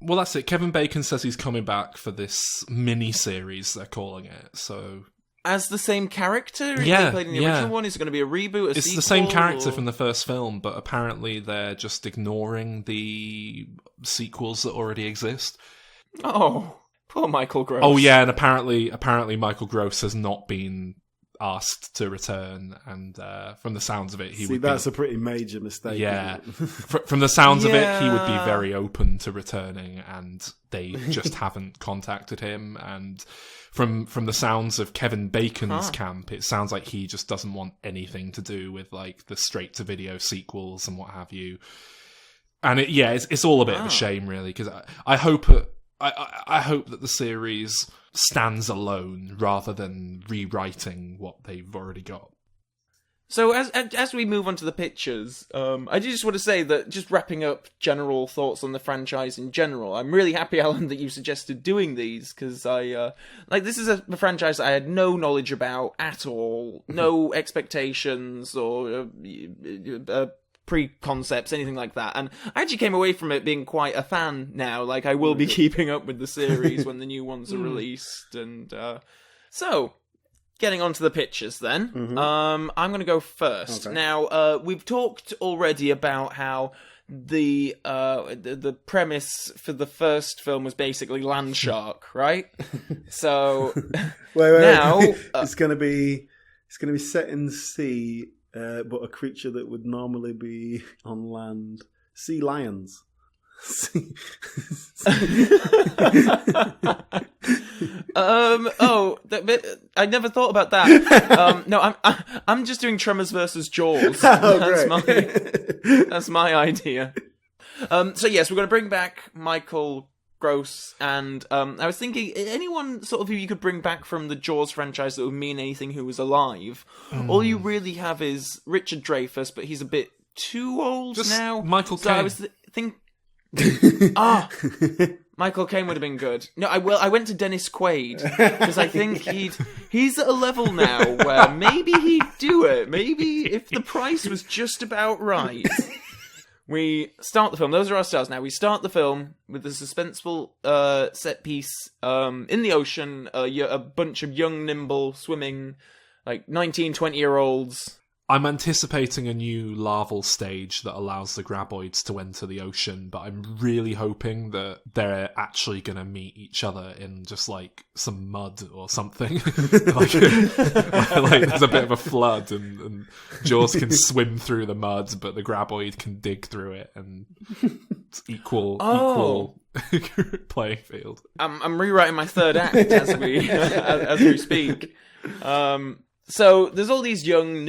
S2: Well, that's it. Kevin Bacon says he's coming back for this mini-series, they're calling it. So,
S3: as the same character?
S2: Yeah,
S3: He played in the original one? Is it going to be a reboot,
S2: it's
S3: sequel,
S2: the same character
S3: or...
S2: from the first film, but apparently they're just ignoring the sequels that already exist.
S3: Oh, poor Michael Gross.
S2: Oh, yeah, and apparently Michael Gross has not been asked to return, and from the sounds of it,
S1: that's a pretty major mistake.
S2: Yeah, from the sounds of it, he would be very open to returning, and they just haven't contacted him. And from the sounds of Kevin Bacon's camp, it sounds like he just doesn't want anything to do with like the straight to video sequels and what have you. And it's all a bit of a shame, really, because I hope that the series stands alone rather than rewriting what they've already got.
S3: So as we move on to the pictures, I just want to say that, just wrapping up general thoughts on the franchise in general, I'm really happy, Alan, that you suggested doing these, because this is a franchise I had no knowledge about at all, no expectations or pre-concepts, anything like that, and I actually came away from it being quite a fan now. Like, I will be keeping up with the series when the new ones are released, and so getting onto the pictures then. I'm going to go first.
S1: Okay.
S3: Now, we've talked already about how the premise for the first film was basically Land Shark, right? So
S1: wait.
S3: now
S1: it's going to be set in the sea. But a creature that would normally be on land. Sea lions.
S3: I never thought about that. No, I'm just doing Tremors versus Jaws. That's my idea. So yes, we're going to bring back Michael Gross, and I was thinking anyone sort of who you could bring back from the Jaws franchise that would mean anything who was alive. All you really have is Richard Dreyfuss, but he's a bit too old
S2: just
S3: now.
S2: Michael
S3: so
S2: Caine.
S3: I was Michael Caine would have been good. No, I went to Dennis Quaid because I think he's at a level now where maybe he'd do it. Maybe if the price was just about right. We start the film. Those are our stars now. We start the film with the suspenseful set piece in the ocean. A bunch of young, nimble, swimming like 19, 20-year-olds.
S2: I'm anticipating a new larval stage that allows the Graboids to enter the ocean, but I'm really hoping that they're actually going to meet each other in just, like, some mud or something. like there's a bit of a flood, and Jaws can swim through the mud, but the Graboid can dig through it, and it's equal playing field.
S3: I'm rewriting my third act as we speak. So there's all these young,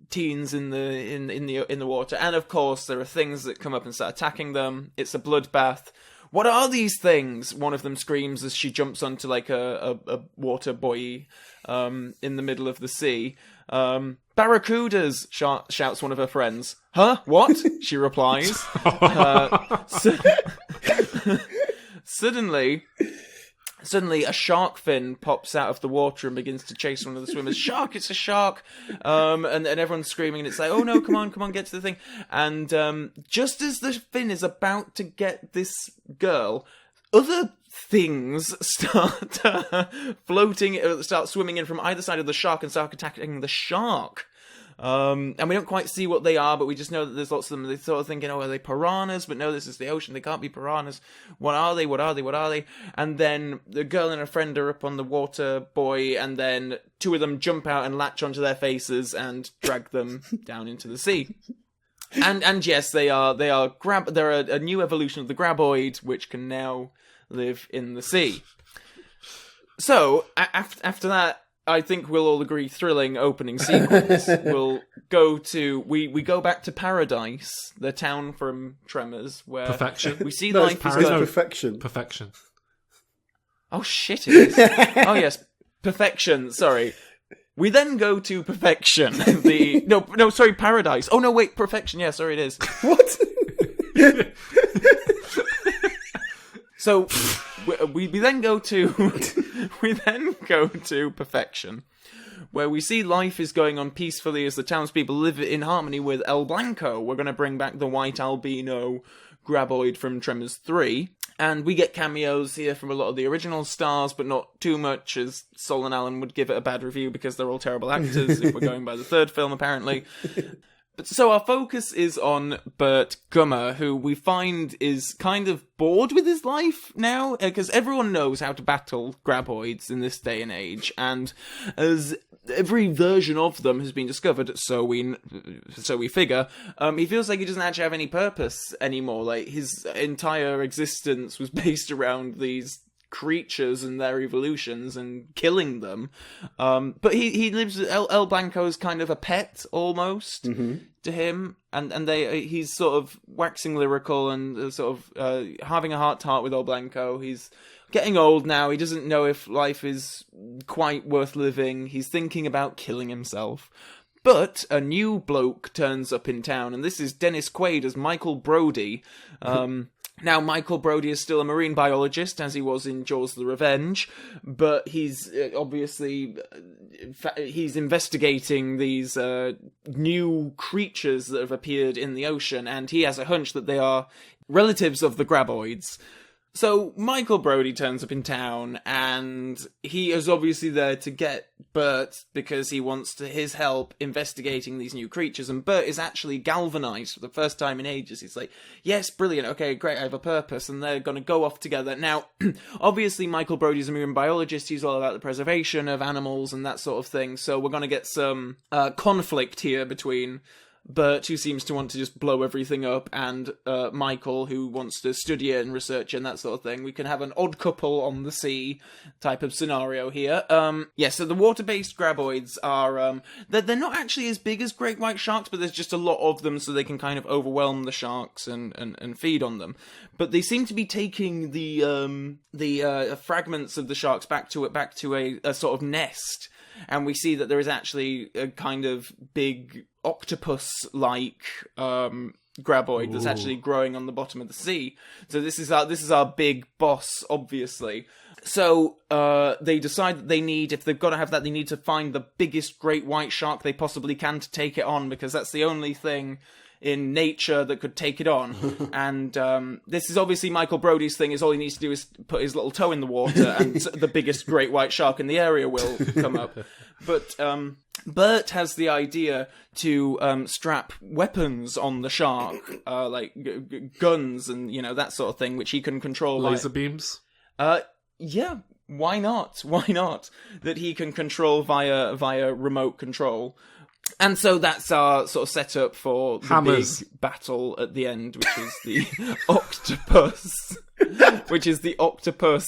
S3: teens in the water, and of course there are things that come up and start attacking them. It's a bloodbath. What are these things? One of them screams as she jumps onto like a water buoy in the middle of the sea. Barracudas, shouts one of her friends. Huh? What? She replies. Suddenly, a shark fin pops out of the water and begins to chase one of the swimmers. Shark! It's a shark! And everyone's screaming, and it's like, oh no, come on, get to the thing. And just as the fin is about to get this girl, other things start start swimming in from either side of the shark and start attacking the shark. And we don't quite see what they are, but we just know that there's lots of them. They're sort of thinking, oh, are they piranhas? But no, this is the ocean. They can't be piranhas. What are they? What are they? What are they? And then the girl and her friend are up on the water buoy, and then two of them jump out and latch onto their faces and drag them down into the sea. And yes, they're a new evolution of the Graboid, which can now live in the sea. So after that, I think we'll all agree, thrilling opening sequence. We'll go to we go back to Paradise, the town from Tremors, where
S2: Perfection.
S3: We see
S1: No,
S3: life
S1: it's
S3: is going.
S1: Perfection.
S2: Perfection.
S3: Oh shit! It is. Oh yes, Perfection. Sorry. We then go to Perfection. Sorry, Paradise. Oh no, wait, Perfection. Yeah, sorry, it is.
S1: What?
S3: So we then go to Perfection, where we see life is going on peacefully as the townspeople live in harmony with El Blanco. We're going to bring back the white albino Graboid from Tremors 3. And we get cameos here from a lot of the original stars, but not too much, as Sol and Alan would give it a bad review because they're all terrible actors, if we're going by the third film, apparently. So our focus is on Bert Gummer, who we find is kind of bored with his life now, because everyone knows how to battle Graboids in this day and age, and as every version of them has been discovered, so we figure, he feels like he doesn't actually have any purpose anymore. Like, his entire existence was based around these creatures and their evolutions and killing them, but he lives. El Blanco's kind of a pet almost to him, and he's sort of waxing lyrical and sort of having a heart-to-heart with El Blanco. He's getting old now. He doesn't know if life is quite worth living. He's thinking about killing himself. But a new bloke turns up in town, and this is Dennis Quaid as Michael Brody. Now, Michael Brody is still a marine biologist, as he was in Jaws the Revenge, but he's obviously he's investigating these new creatures that have appeared in the ocean, and he has a hunch that they are relatives of the Graboids. So Michael Brody turns up in town, and he is obviously there to get Bert because he wants his help investigating these new creatures, and Bert is actually galvanized for the first time in ages. He's like, yes, brilliant, okay, great, I have a purpose, and they're going to go off together. Now, obviously Michael Brody's a marine biologist, he's all about the preservation of animals and that sort of thing, so we're going to get some conflict here between Bert, who seems to want to just blow everything up, and Michael, who wants to study it and research it and that sort of thing. We can have an odd couple on the sea type of scenario here. So the water-based Graboids are... they're not actually as big as great white sharks, but there's just a lot of them, so they can kind of overwhelm the sharks and feed on them. But they seem to be taking the fragments of the sharks back to a sort of nest. And we see that there is actually a kind of big octopus-like Graboid that's actually growing on the bottom of the sea. So this is our big boss, obviously. So they decide that if they've got to have that, they need to find the biggest great white shark they possibly can to take it on, because that's the only thing in nature that could take it on. And this is obviously Michael Brody's thing, is all he needs to do is put his little toe in the water and the biggest great white shark in the area will come up. But Bert has the idea to strap weapons on the shark, like guns and that sort of thing, which he can control.
S2: Laser beams.
S3: Yeah. Why not? Why not? That he can control via remote control. And so that's our sort of setup for the
S2: Hammers.
S3: big battle at the end, which is the octopus. Which is the octopus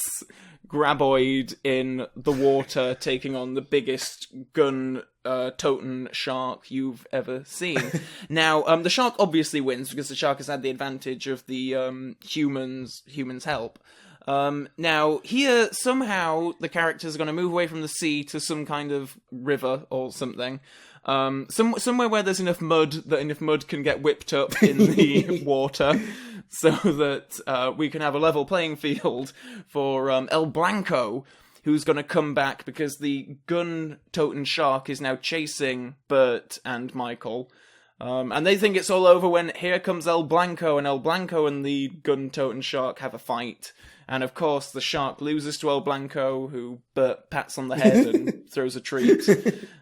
S3: Graboid in the water taking on the biggest gun-toting shark you've ever seen. Now, the shark obviously wins because the shark has had the advantage of the humans' help. Now, here, somehow, the characters are going to move away from the sea to some kind of river or something. Somewhere where there's enough mud that enough mud can get whipped up in the water so that we can have a level playing field for El Blanco, who's going to come back because the gun-toting shark is now chasing Bert and Michael. And they think it's all over when here comes El Blanco, and El Blanco and the gun-toting shark have a fight. And of course, the shark loses to El Blanco, who Bert pats on the head and throws a treat.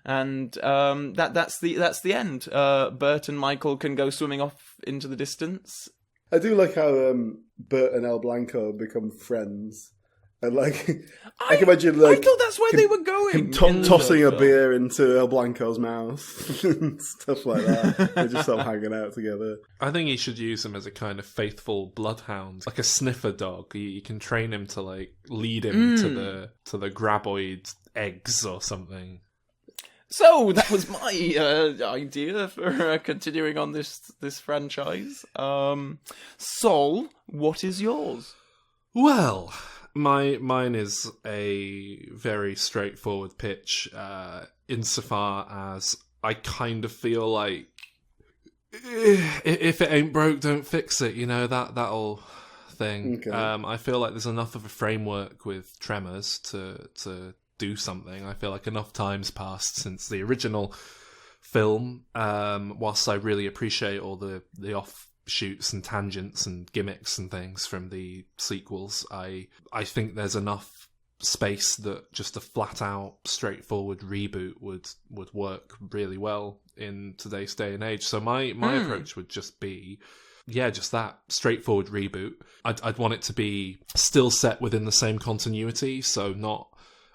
S3: And that's the end. Bert and Michael can go swimming off into the distance.
S1: I do like how Bert and El Blanco become friends. And I can imagine
S3: I thought that's where they were going.
S1: Him tossing a beer into El Blanco's mouth and stuff like that. They just sort of hanging out together.
S2: I think he should use him as a kind of faithful bloodhound, like a sniffer dog. You can train him to lead him to the Graboid eggs or something.
S3: So that was my idea for continuing on this franchise. Sol, what is yours?
S2: Well, mine is a very straightforward pitch, insofar as I kind of feel like if it ain't broke, don't fix it. That whole thing. Okay. I feel like there's enough of a framework with Tremors to do something. I feel like enough time's passed since the original film. Whilst I really appreciate all the offshoots and tangents and gimmicks and things from the sequels, I think there's enough space that just a flat out straightforward reboot would work really well in today's day and age. So my approach would just be just that straightforward reboot. I'd want it to be still set within the same continuity, so not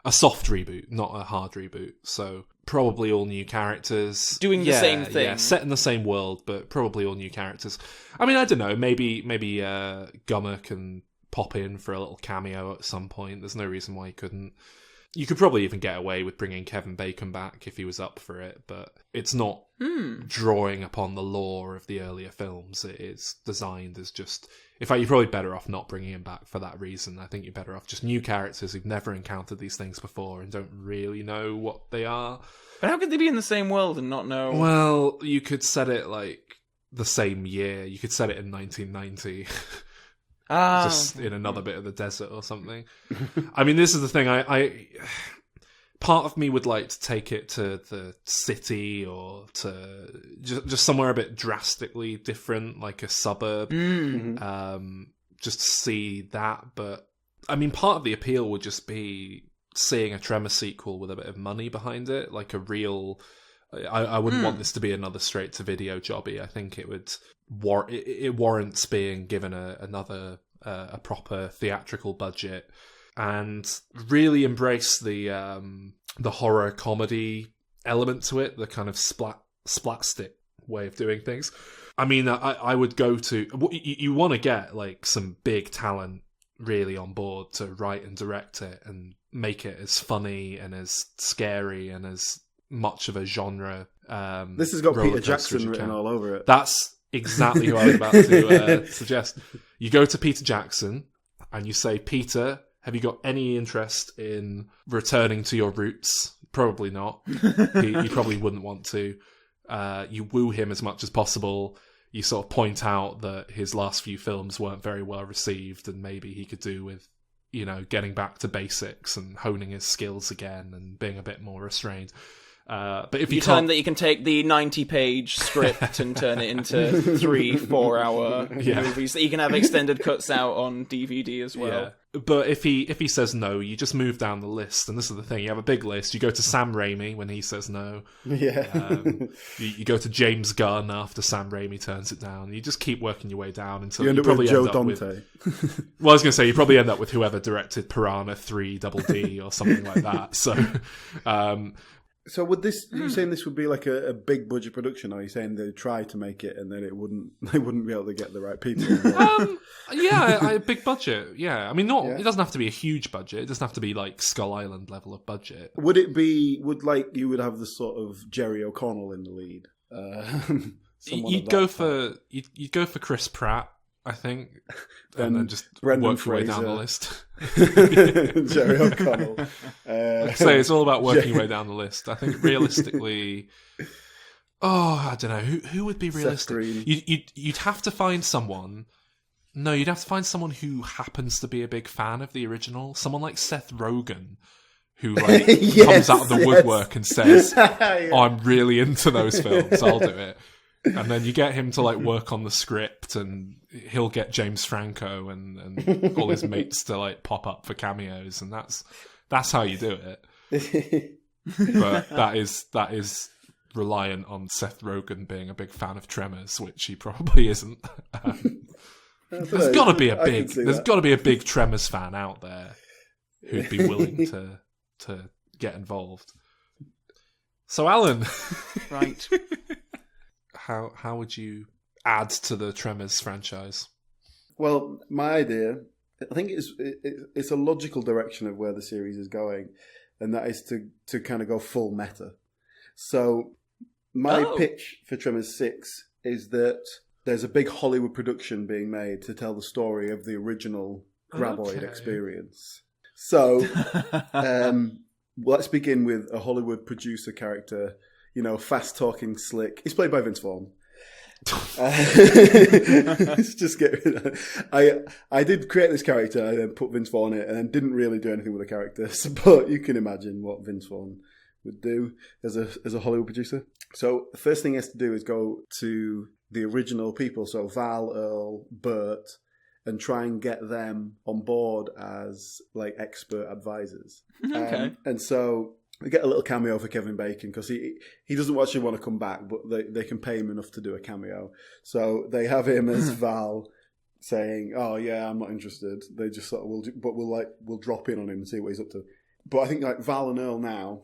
S2: a soft reboot, not a hard reboot. So probably all new characters.
S3: Doing the same thing.
S2: Yeah, set in the same world, but probably all new characters. I mean, I don't know, maybe Gummer can pop in for a little cameo at some point. There's no reason why he couldn't. You could probably even get away with bringing Kevin Bacon back if he was up for it, but it's not drawing upon the lore of the earlier films. It is designed as just... In fact, you're probably better off not bringing him back for that reason. I think you're better off just new characters who've never encountered these things before and don't really know what they are.
S3: But how could they be in the same world and not know?
S2: Well, you could set it the same year. You could set it in 1990. Just in another bit of the desert or something. I mean, this is the thing. I part of me would like to take it to the city or to just somewhere a bit drastically different, like a suburb, just to see that. But I mean, part of the appeal would just be seeing a Tremor sequel with a bit of money behind it, like a real... I wouldn't want this to be another straight-to-video jobby. I think it would it warrants being given a proper theatrical budget and really embrace the horror comedy element to it, the kind of splatstick way of doing things. I mean, I would go to... You want to get some big talent really on board to write and direct it and make it as funny and as scary and as much of a genre.
S1: This has got Peter Jackson written all over it.
S2: That's exactly who I was about to suggest. You go to Peter Jackson and you say, Peter, have you got any interest in returning to your roots? Probably not. He probably wouldn't want to. You woo him as much as possible. You sort of point out that his last few films weren't very well received and maybe he could do with, getting back to basics and honing his skills again and being a bit more restrained. But if you
S3: tell him that you can take the 90-page script and turn it into 3-4 hour movies that you can have extended cuts out on DVD as well.
S2: Yeah. But if he says no, you just move down the list. And this is the thing: you have a big list. You go to Sam Raimi when he says no.
S1: Yeah.
S2: You go to James Gunn after Sam Raimi turns it down. You just keep working your way down until
S1: You end up
S2: probably
S1: with Joe
S2: end up
S1: Dante.
S2: Well, I was going to say you probably end up with whoever directed Piranha 3 Double D or something like that.
S1: So would this? Are you saying this would be like a big budget production? Or are you saying they'd try to make it and then they wouldn't be able to get the right people?
S2: Yeah, a big budget. Yeah, I mean, it doesn't have to be a huge budget. It doesn't have to be like Skull Island level of budget.
S1: Would you would have the sort of Jerry O'Connell in the lead?
S2: You'd go for Chris Pratt, I think, and then just
S1: Brendan
S2: work your way down the list.
S1: Jerry O'Connell.
S2: Like I say, it's all about working your way down the list. I think realistically, I don't know who would be realistic. You'd have to find someone. No, you'd have to find someone who happens to be a big fan of the original. Someone like Seth Rogen, who comes out of the woodwork and says,
S1: Yeah.
S2: "Oh, I'm really into those films. I'll do it." And then you get him to work on the script, and he'll get James Franco and all his mates to pop up for cameos, and that's how you do it. But that is reliant on Seth Rogen being a big fan of Tremors, which he probably isn't. There's got to be a big Tremors fan out there who'd be willing to get involved. So, Alan,
S3: right.
S2: How would you add to the Tremors franchise?
S1: Well, my idea, I think it's a logical direction of where the series is going, and that is to kind of go full meta. So my pitch for Tremors 6 is that there's a big Hollywood production being made to tell the story of the original Graboid experience. So let's begin with a Hollywood producer character, fast-talking, slick. He's played by Vince Vaughn. Let's just get rid of it. I did create this character, I then put Vince Vaughn in it, and then didn't really do anything with the character. But you can imagine what Vince Vaughn would do as a Hollywood producer. So the first thing he has to do is go to the original people, so Val, Earl, Bert, and try and get them on board as expert advisors.
S3: Okay.
S1: And so we get a little cameo for Kevin Bacon because he doesn't actually want to come back, but they can pay him enough to do a cameo. So they have him as Val saying, "Oh yeah, I'm not interested." They just sort of we'll drop in on him and see what he's up to. But I think Val and Earl now,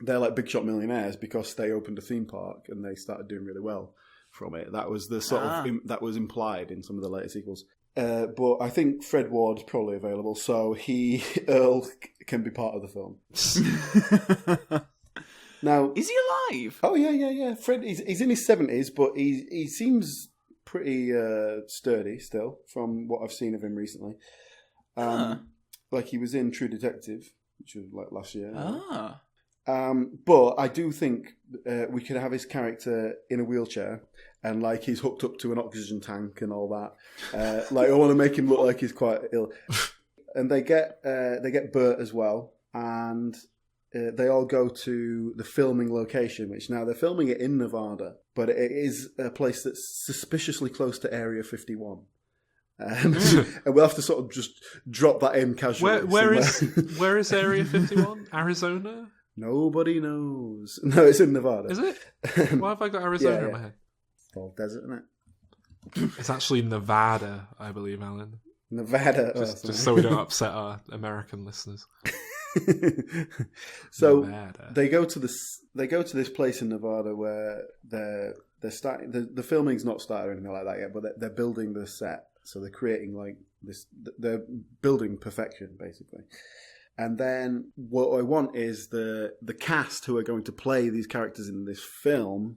S1: they're big shot millionaires because they opened a theme park and they started doing really well from it. That was the sort of that was implied in some of the later sequels. But I think Fred Ward's probably available, so Earl can be part of the film. Now,
S3: is he alive?
S1: Oh yeah. Fred, he's in his 70s, but he seems pretty sturdy still from what I've seen of him recently. He was in True Detective, which was last year. But I do think we could have his character in a wheelchair and he's hooked up to an oxygen tank and all that. I want to make him look like he's quite ill. And they get Bert as well, and they all go to the filming location, which now they're filming it in Nevada, but it is a place that's suspiciously close to Area 51. And we'll have to sort of just drop that in casually.
S2: Where is Area 51? Arizona?
S1: Nobody knows. No, it's in Nevada.
S2: Is it? Why have I got Arizona in my head?
S1: It's all desert, isn't it?
S2: It's actually Nevada, I believe, Alan.
S1: Nevada.
S2: Just so we don't upset our American listeners.
S1: So
S2: Nevada.
S1: They go to this place in Nevada where they're starting. The filming's not started or anything like that yet, but they're building the set. So they're creating this. They're building perfection, basically. And then what I want is the cast who are going to play these characters in this film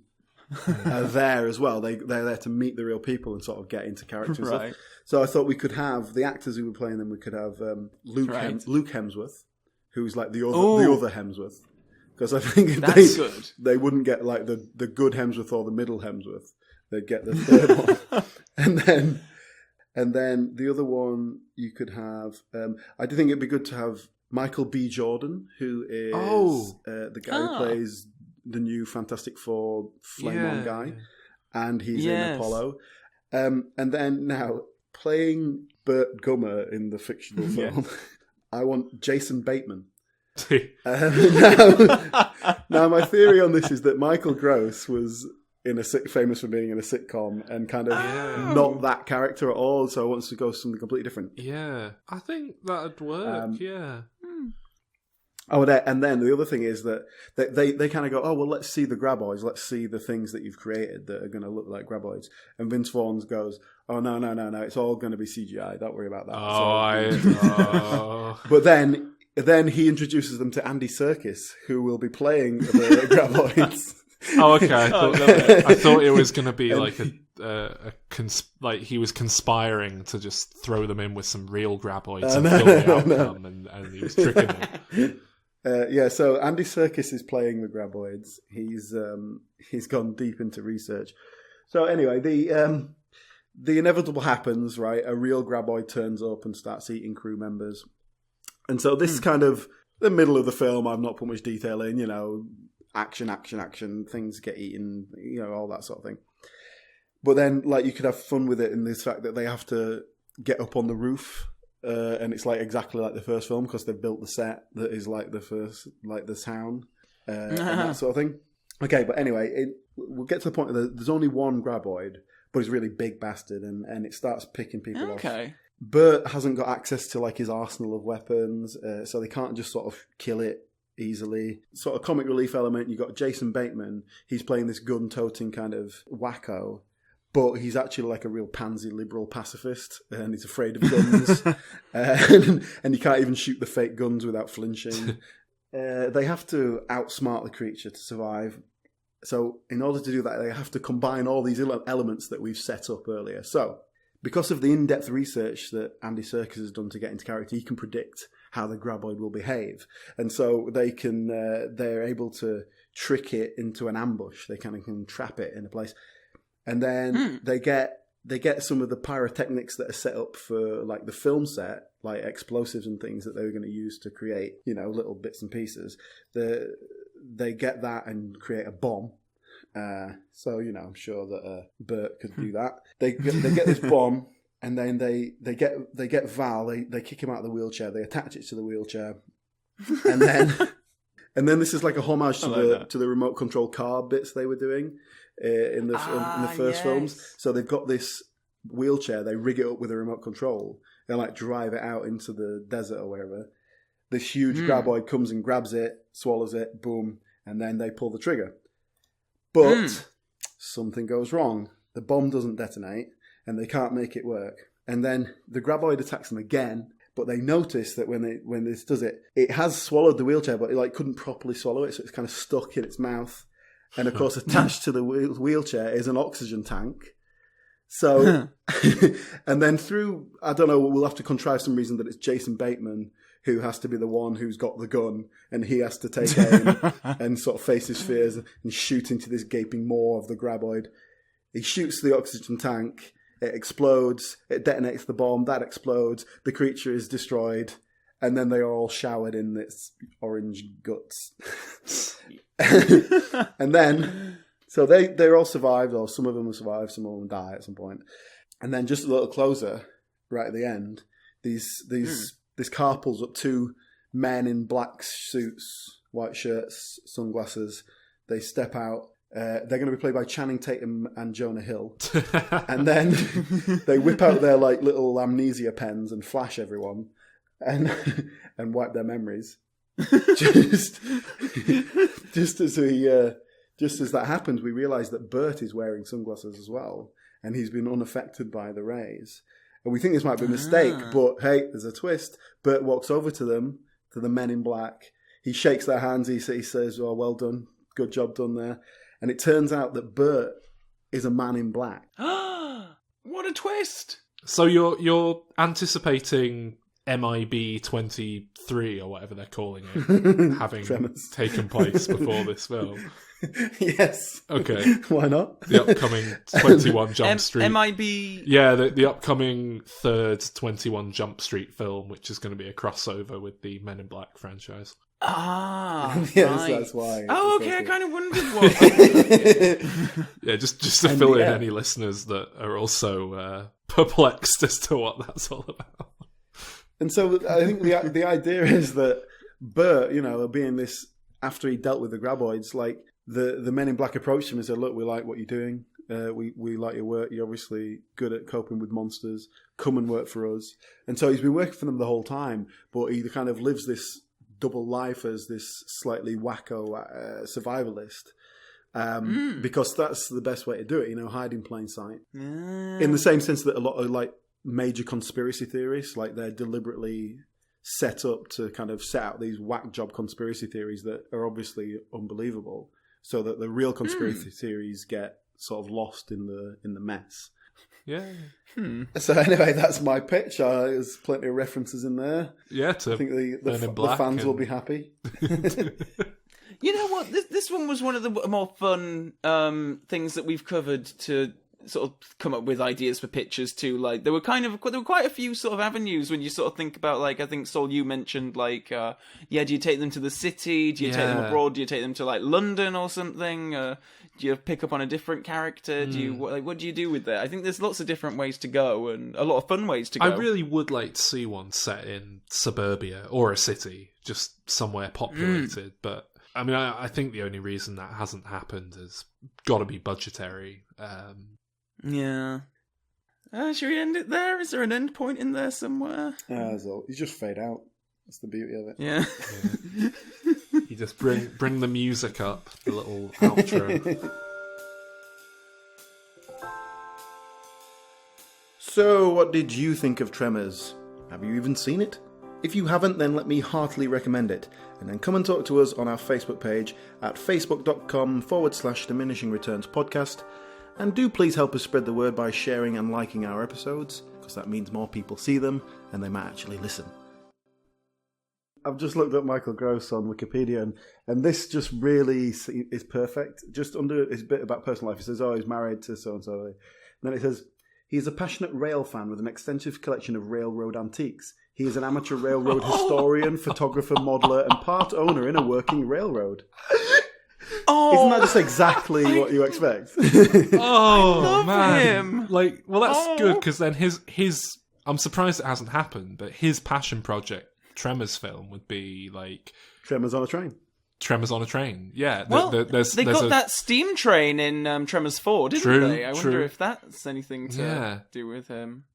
S1: are there as well. They're there to meet the real people and sort of get into character and stuff. So I thought we could have the actors who were playing them. We could have Luke Hemsworth, who's the other Hemsworth. Because I think if they wouldn't get the good Hemsworth or the middle Hemsworth. They'd get the third one. And then the other one you could have. I do think it'd be good to have Michael B. Jordan, who is the guy who plays the new Fantastic Four Flame On guy, and he's in Apollo. And then now playing Burt Gummer in the fictional film, I want Jason Bateman. Now, my theory on this is that Michael Gross was famous for being in a sitcom and kind of not that character at all, so wants to go something completely different.
S2: Yeah, I think that'd work. Yeah.
S1: Oh, and then the other thing is that they kind of go, oh, well, let's see the Graboids. Let's see the things that you've created that are going to look like Graboids. And Vince Vaughn goes, oh, no. It's all going to be CGI. Don't worry about that. But then he introduces them to Andy Serkis, who will be playing the Graboids.
S2: Oh, okay. I thought it was going to be like like he was conspiring to just throw them in with some real Graboids and film the outcome, and he was tricking them.
S1: So Andy Serkis is playing the Graboids. He's gone deep into research. So anyway, the inevitable happens, right? A real Graboid turns up and starts eating crew members. And so this kind of the middle of the film, I've not put much detail in, action, things get eaten, all that sort of thing. But then, like, you could have fun with it in this fact that they have to get up on the roof, and it's like exactly like the first film because they've built the set that is like the first, like the town, and that sort of thing. Okay, but anyway, we'll get to the point that there's only one Graboid, but he's a really big bastard, and it starts picking people off. Bert hasn't got access to like his arsenal of weapons, so they can't just sort of kill it easily. Sort of comic relief element, you've got Jason Bateman. He's playing this gun-toting kind of wacko, but he's actually like a real pansy liberal pacifist, and he's afraid of guns. and you can't even shoot the fake guns without flinching. They have to outsmart the creature to survive. So in order to do that, they have to combine all these elements that we've set up earlier. So because of the in-depth research that Andy Serkis has done to get into character, he can predict how the Graboid will behave. And so they're able to trick it into an ambush. They kind of can trap it in a place. And then they get some of the pyrotechnics that are set up for like the film set, like explosives and things that they were going to use to create, little bits and pieces. They get that and create a bomb. So I'm sure that Bert could do that. They get this bomb, and then they get Val. They kick him out of the wheelchair. They attach it to the wheelchair, and then this is like a homage to the remote control car bits they were doing in the first films. So they've got this wheelchair. They rig it up with a remote control. They like drive it out into the desert or wherever. This huge Graboid comes and grabs it, swallows it, boom, and then they pull the trigger. But something goes wrong. The bomb doesn't detonate, and they can't make it work. And then the Graboid attacks them again, but they notice that when this does it, it has swallowed the wheelchair, but it couldn't properly swallow it, so it's kind of stuck in its mouth. And of course, attached to the wheelchair is an oxygen tank. So, and then I don't know, we'll have to contrive some reason that it's Jason Bateman who has to be the one who's got the gun, and he has to take aim and sort of face his fears and shoot into this gaping maw of the Graboid. He shoots the oxygen tank, it explodes, it detonates the bomb, that explodes, the creature is destroyed, and then they are all showered in its orange guts. And then, so they're all survived, or some of them have survived, some of them die at some point. And then just a little closer, right at the end, this car pulls up two men in black suits, white shirts, sunglasses. They step out. They're going to be played by Channing Tatum and Jonah Hill. And then they whip out their like little amnesia pens and flash everyone and wipe their memories. Just as that happens, we realise that Bert is wearing sunglasses as well, and he's been unaffected by the rays. And we think this might be a mistake, but hey, there's a twist. Bert walks over to them, to the men in black. He shakes their hands. He says, "Oh, well done. Good job done there." And it turns out that Bert is a man in black.
S3: What a twist!
S2: So you're anticipating MIB 23 or whatever they're calling it having
S1: Tremors.
S2: Taken place before this film.
S1: Yes.
S2: Okay.
S1: Why not?
S2: The upcoming 21 Jump Street.
S3: MIB...
S2: Yeah, the upcoming third 21 Jump Street film, which is going to be a crossover with the Men in Black franchise.
S1: Yes,
S3: right.
S1: That's why.
S3: Oh, okay, I kind of wondered what...
S2: Yeah, just to fill in any listeners that are also perplexed as to what that's all about.
S1: And so I think the idea is that Bert, being this, after he dealt with the Graboids, like the Men in Black approached him and said, "Look, we like what you're doing. We like your work. You're obviously good at coping with monsters. Come and work for us." And so he's been working for them the whole time, but he kind of lives this double life as this slightly wacko survivalist. Because that's the best way to do it, hide in plain sight. In the same sense that a lot of like major conspiracy theorists, like they're deliberately set up to kind of set out these whack job conspiracy theories that are obviously unbelievable, so that the real conspiracy theories get sort of lost in the mess.
S2: Yeah.
S1: So anyway, that's my pitch. There's plenty of references in there.
S2: Yeah,
S1: I think the fans will be happy.
S3: You know what? This one was one of the more fun things that we've covered to sort of come up with ideas for pictures too. Like there were quite a few sort of avenues when you sort of think about, like, I think Saul, you mentioned like do you take them to the city? Do you take them abroad? Do you take them to like London or something? Do you pick up on a different character? Do you what do you do with that? I think there's lots of different ways to go and a lot of fun ways to go.
S2: I really would like to see one set in suburbia or a city, just somewhere populated. But I mean, I think the only reason that hasn't happened has got to be budgetary.
S3: Yeah. Should we end it there? Is there an end point in there somewhere?
S1: You just fade out. That's the beauty of it.
S3: Yeah.
S2: You just bring the music up, the little outro.
S1: So, what did you think of Tremors? Have you even seen it? If you haven't, then let me heartily recommend it. And then come and talk to us on our Facebook page at facebook.com/Diminishing Returns podcast. And do please help us spread the word by sharing and liking our episodes, because that means more people see them and they might actually listen. I've just looked up Michael Gross on Wikipedia, and this just really is perfect. Just under his bit about personal life, he says, he's married to so-and-so. And then it says, he is a passionate rail fan with an extensive collection of railroad antiques. He is an amateur railroad historian, photographer, modeller, and part owner in a working railroad. Isn't that just exactly what you expect?
S3: I love him.
S2: Like, well, that's good, because then his I'm surprised it hasn't happened, but his passion project, Tremors film, would be like
S1: Tremors on a train.
S2: Tremors on a train. Yeah.
S3: Well, they got that steam train in Tremors 4, didn't they? I wonder if that's anything to do with him.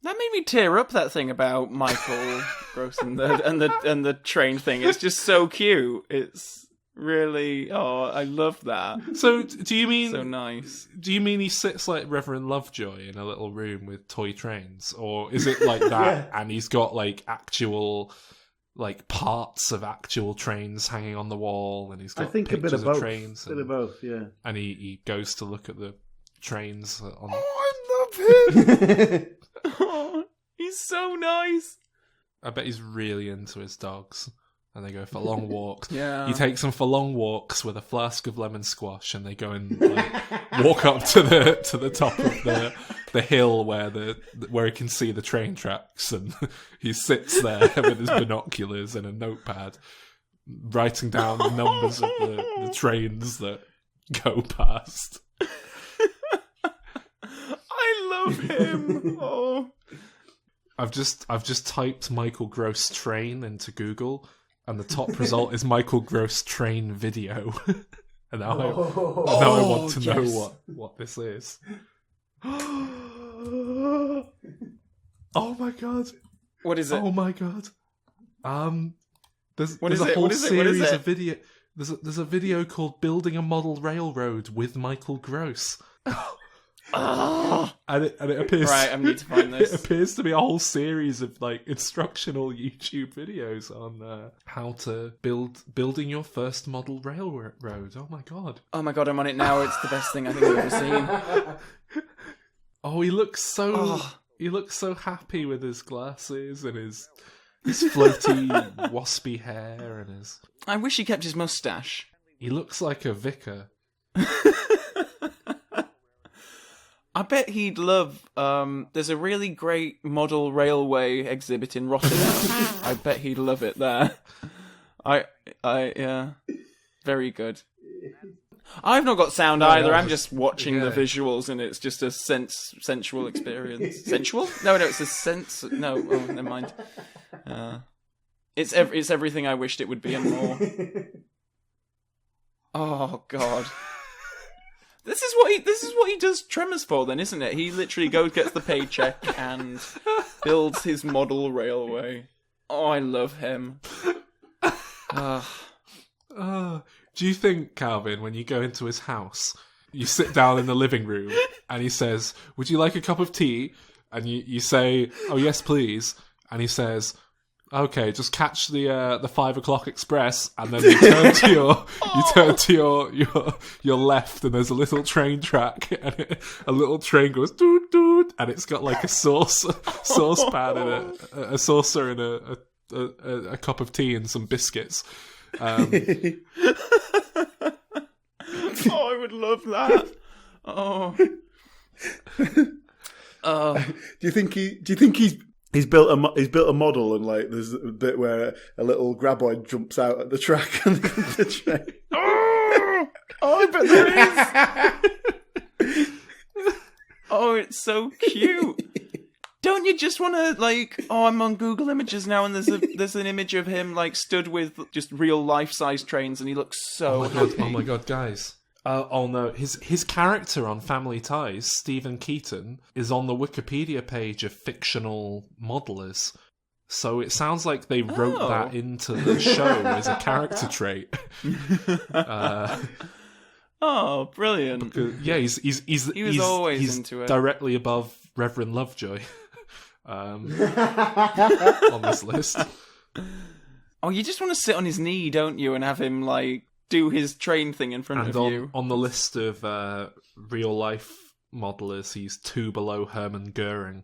S3: That made me tear up, that thing about Michael Gross and the train thing. It's just so cute. It's really, I love that.
S2: So, do you mean
S3: so nice?
S2: Do you mean he sits like Reverend Lovejoy in a little room with toy trains, or is it like that? And he's got like actual, like parts of actual trains hanging on the wall, and he's got pictures
S1: a bit of both.
S2: Trains.
S1: A bit of both, yeah.
S2: And he goes to look at the trains.
S3: I love him. He's so nice.
S2: I bet he's really into his dogs. And they go for long walks.
S3: Yeah.
S2: He takes them for long walks with a flask of lemon squash, and they go and like, walk up to the top of the hill where he can see the train tracks, and he sits there with his binoculars and a notepad, writing down the numbers of the trains that go past.
S3: I love him. Oh.
S2: I've just typed Michael Gross train into Google, and the top result is Michael Gross train video. And now I want to know what this is. Oh my god!
S3: What is it?
S2: Oh my god! There's
S3: a
S2: whole series of video. There's a video called "Building a Model Railroad with Michael Gross." And it appears
S3: right. I need to find this.
S2: It appears to be a whole series of like instructional YouTube videos on how to building your first model railroad. Oh my god!
S3: Oh my god! I'm on it now. It's the best thing I think I've ever seen.
S2: Oh, he looks so happy with his glasses and his floaty waspy hair and his.
S3: I wish he kept his mustache.
S2: He looks like a vicar.
S3: I bet he'd love. There's a really great model railway exhibit in Rotterdam. I bet he'd love it there. Yeah, very good. I've not got sound either.
S2: no,
S3: I'm just watching the visuals, and it's just a sensual experience. Sensual? No, it's a sense. No, oh, never mind. It's everything I wished it would be and more. Oh God. This is what he does Tremors for, then, isn't it? He literally gets the paycheck and builds his model railway. Oh, I love him.
S2: Do you think, Calvin, when you go into his house, you sit down in the living room and he says, "Would you like a cup of tea?" And you say, "Oh yes, please." And he says, "Okay, just catch the 5 o'clock express," and then you turn to your left, and there's a little train track, and a little train goes doot doot, and it's got like a saucepan and a saucer and a cup of tea and some biscuits.
S3: Oh, I would love that. Oh.
S1: Do you think he's built a model, and like there's a bit where a little Graboid jumps out at the track and the train.
S3: Oh, I bet there is. Oh, it's so cute. Don't you just want to, like... Oh, I'm on Google Images now, and there's an image of him, like, stood with just real life-size trains, and he looks so happy.
S2: Oh my god, guys. Oh no, his character on Family Ties, Stephen Keaton, is on the Wikipedia page of fictional modelers. So it sounds like they wrote that into the show as a character trait.
S3: Oh, brilliant.
S2: Because, yeah, he's
S3: always into it.
S2: Directly above Reverend Lovejoy on this list.
S3: Oh, you just want to sit on his knee, don't you, and have him, like, do his train thing in front of you.
S2: On the list of real-life modelers, he's 2 below Hermann Goering.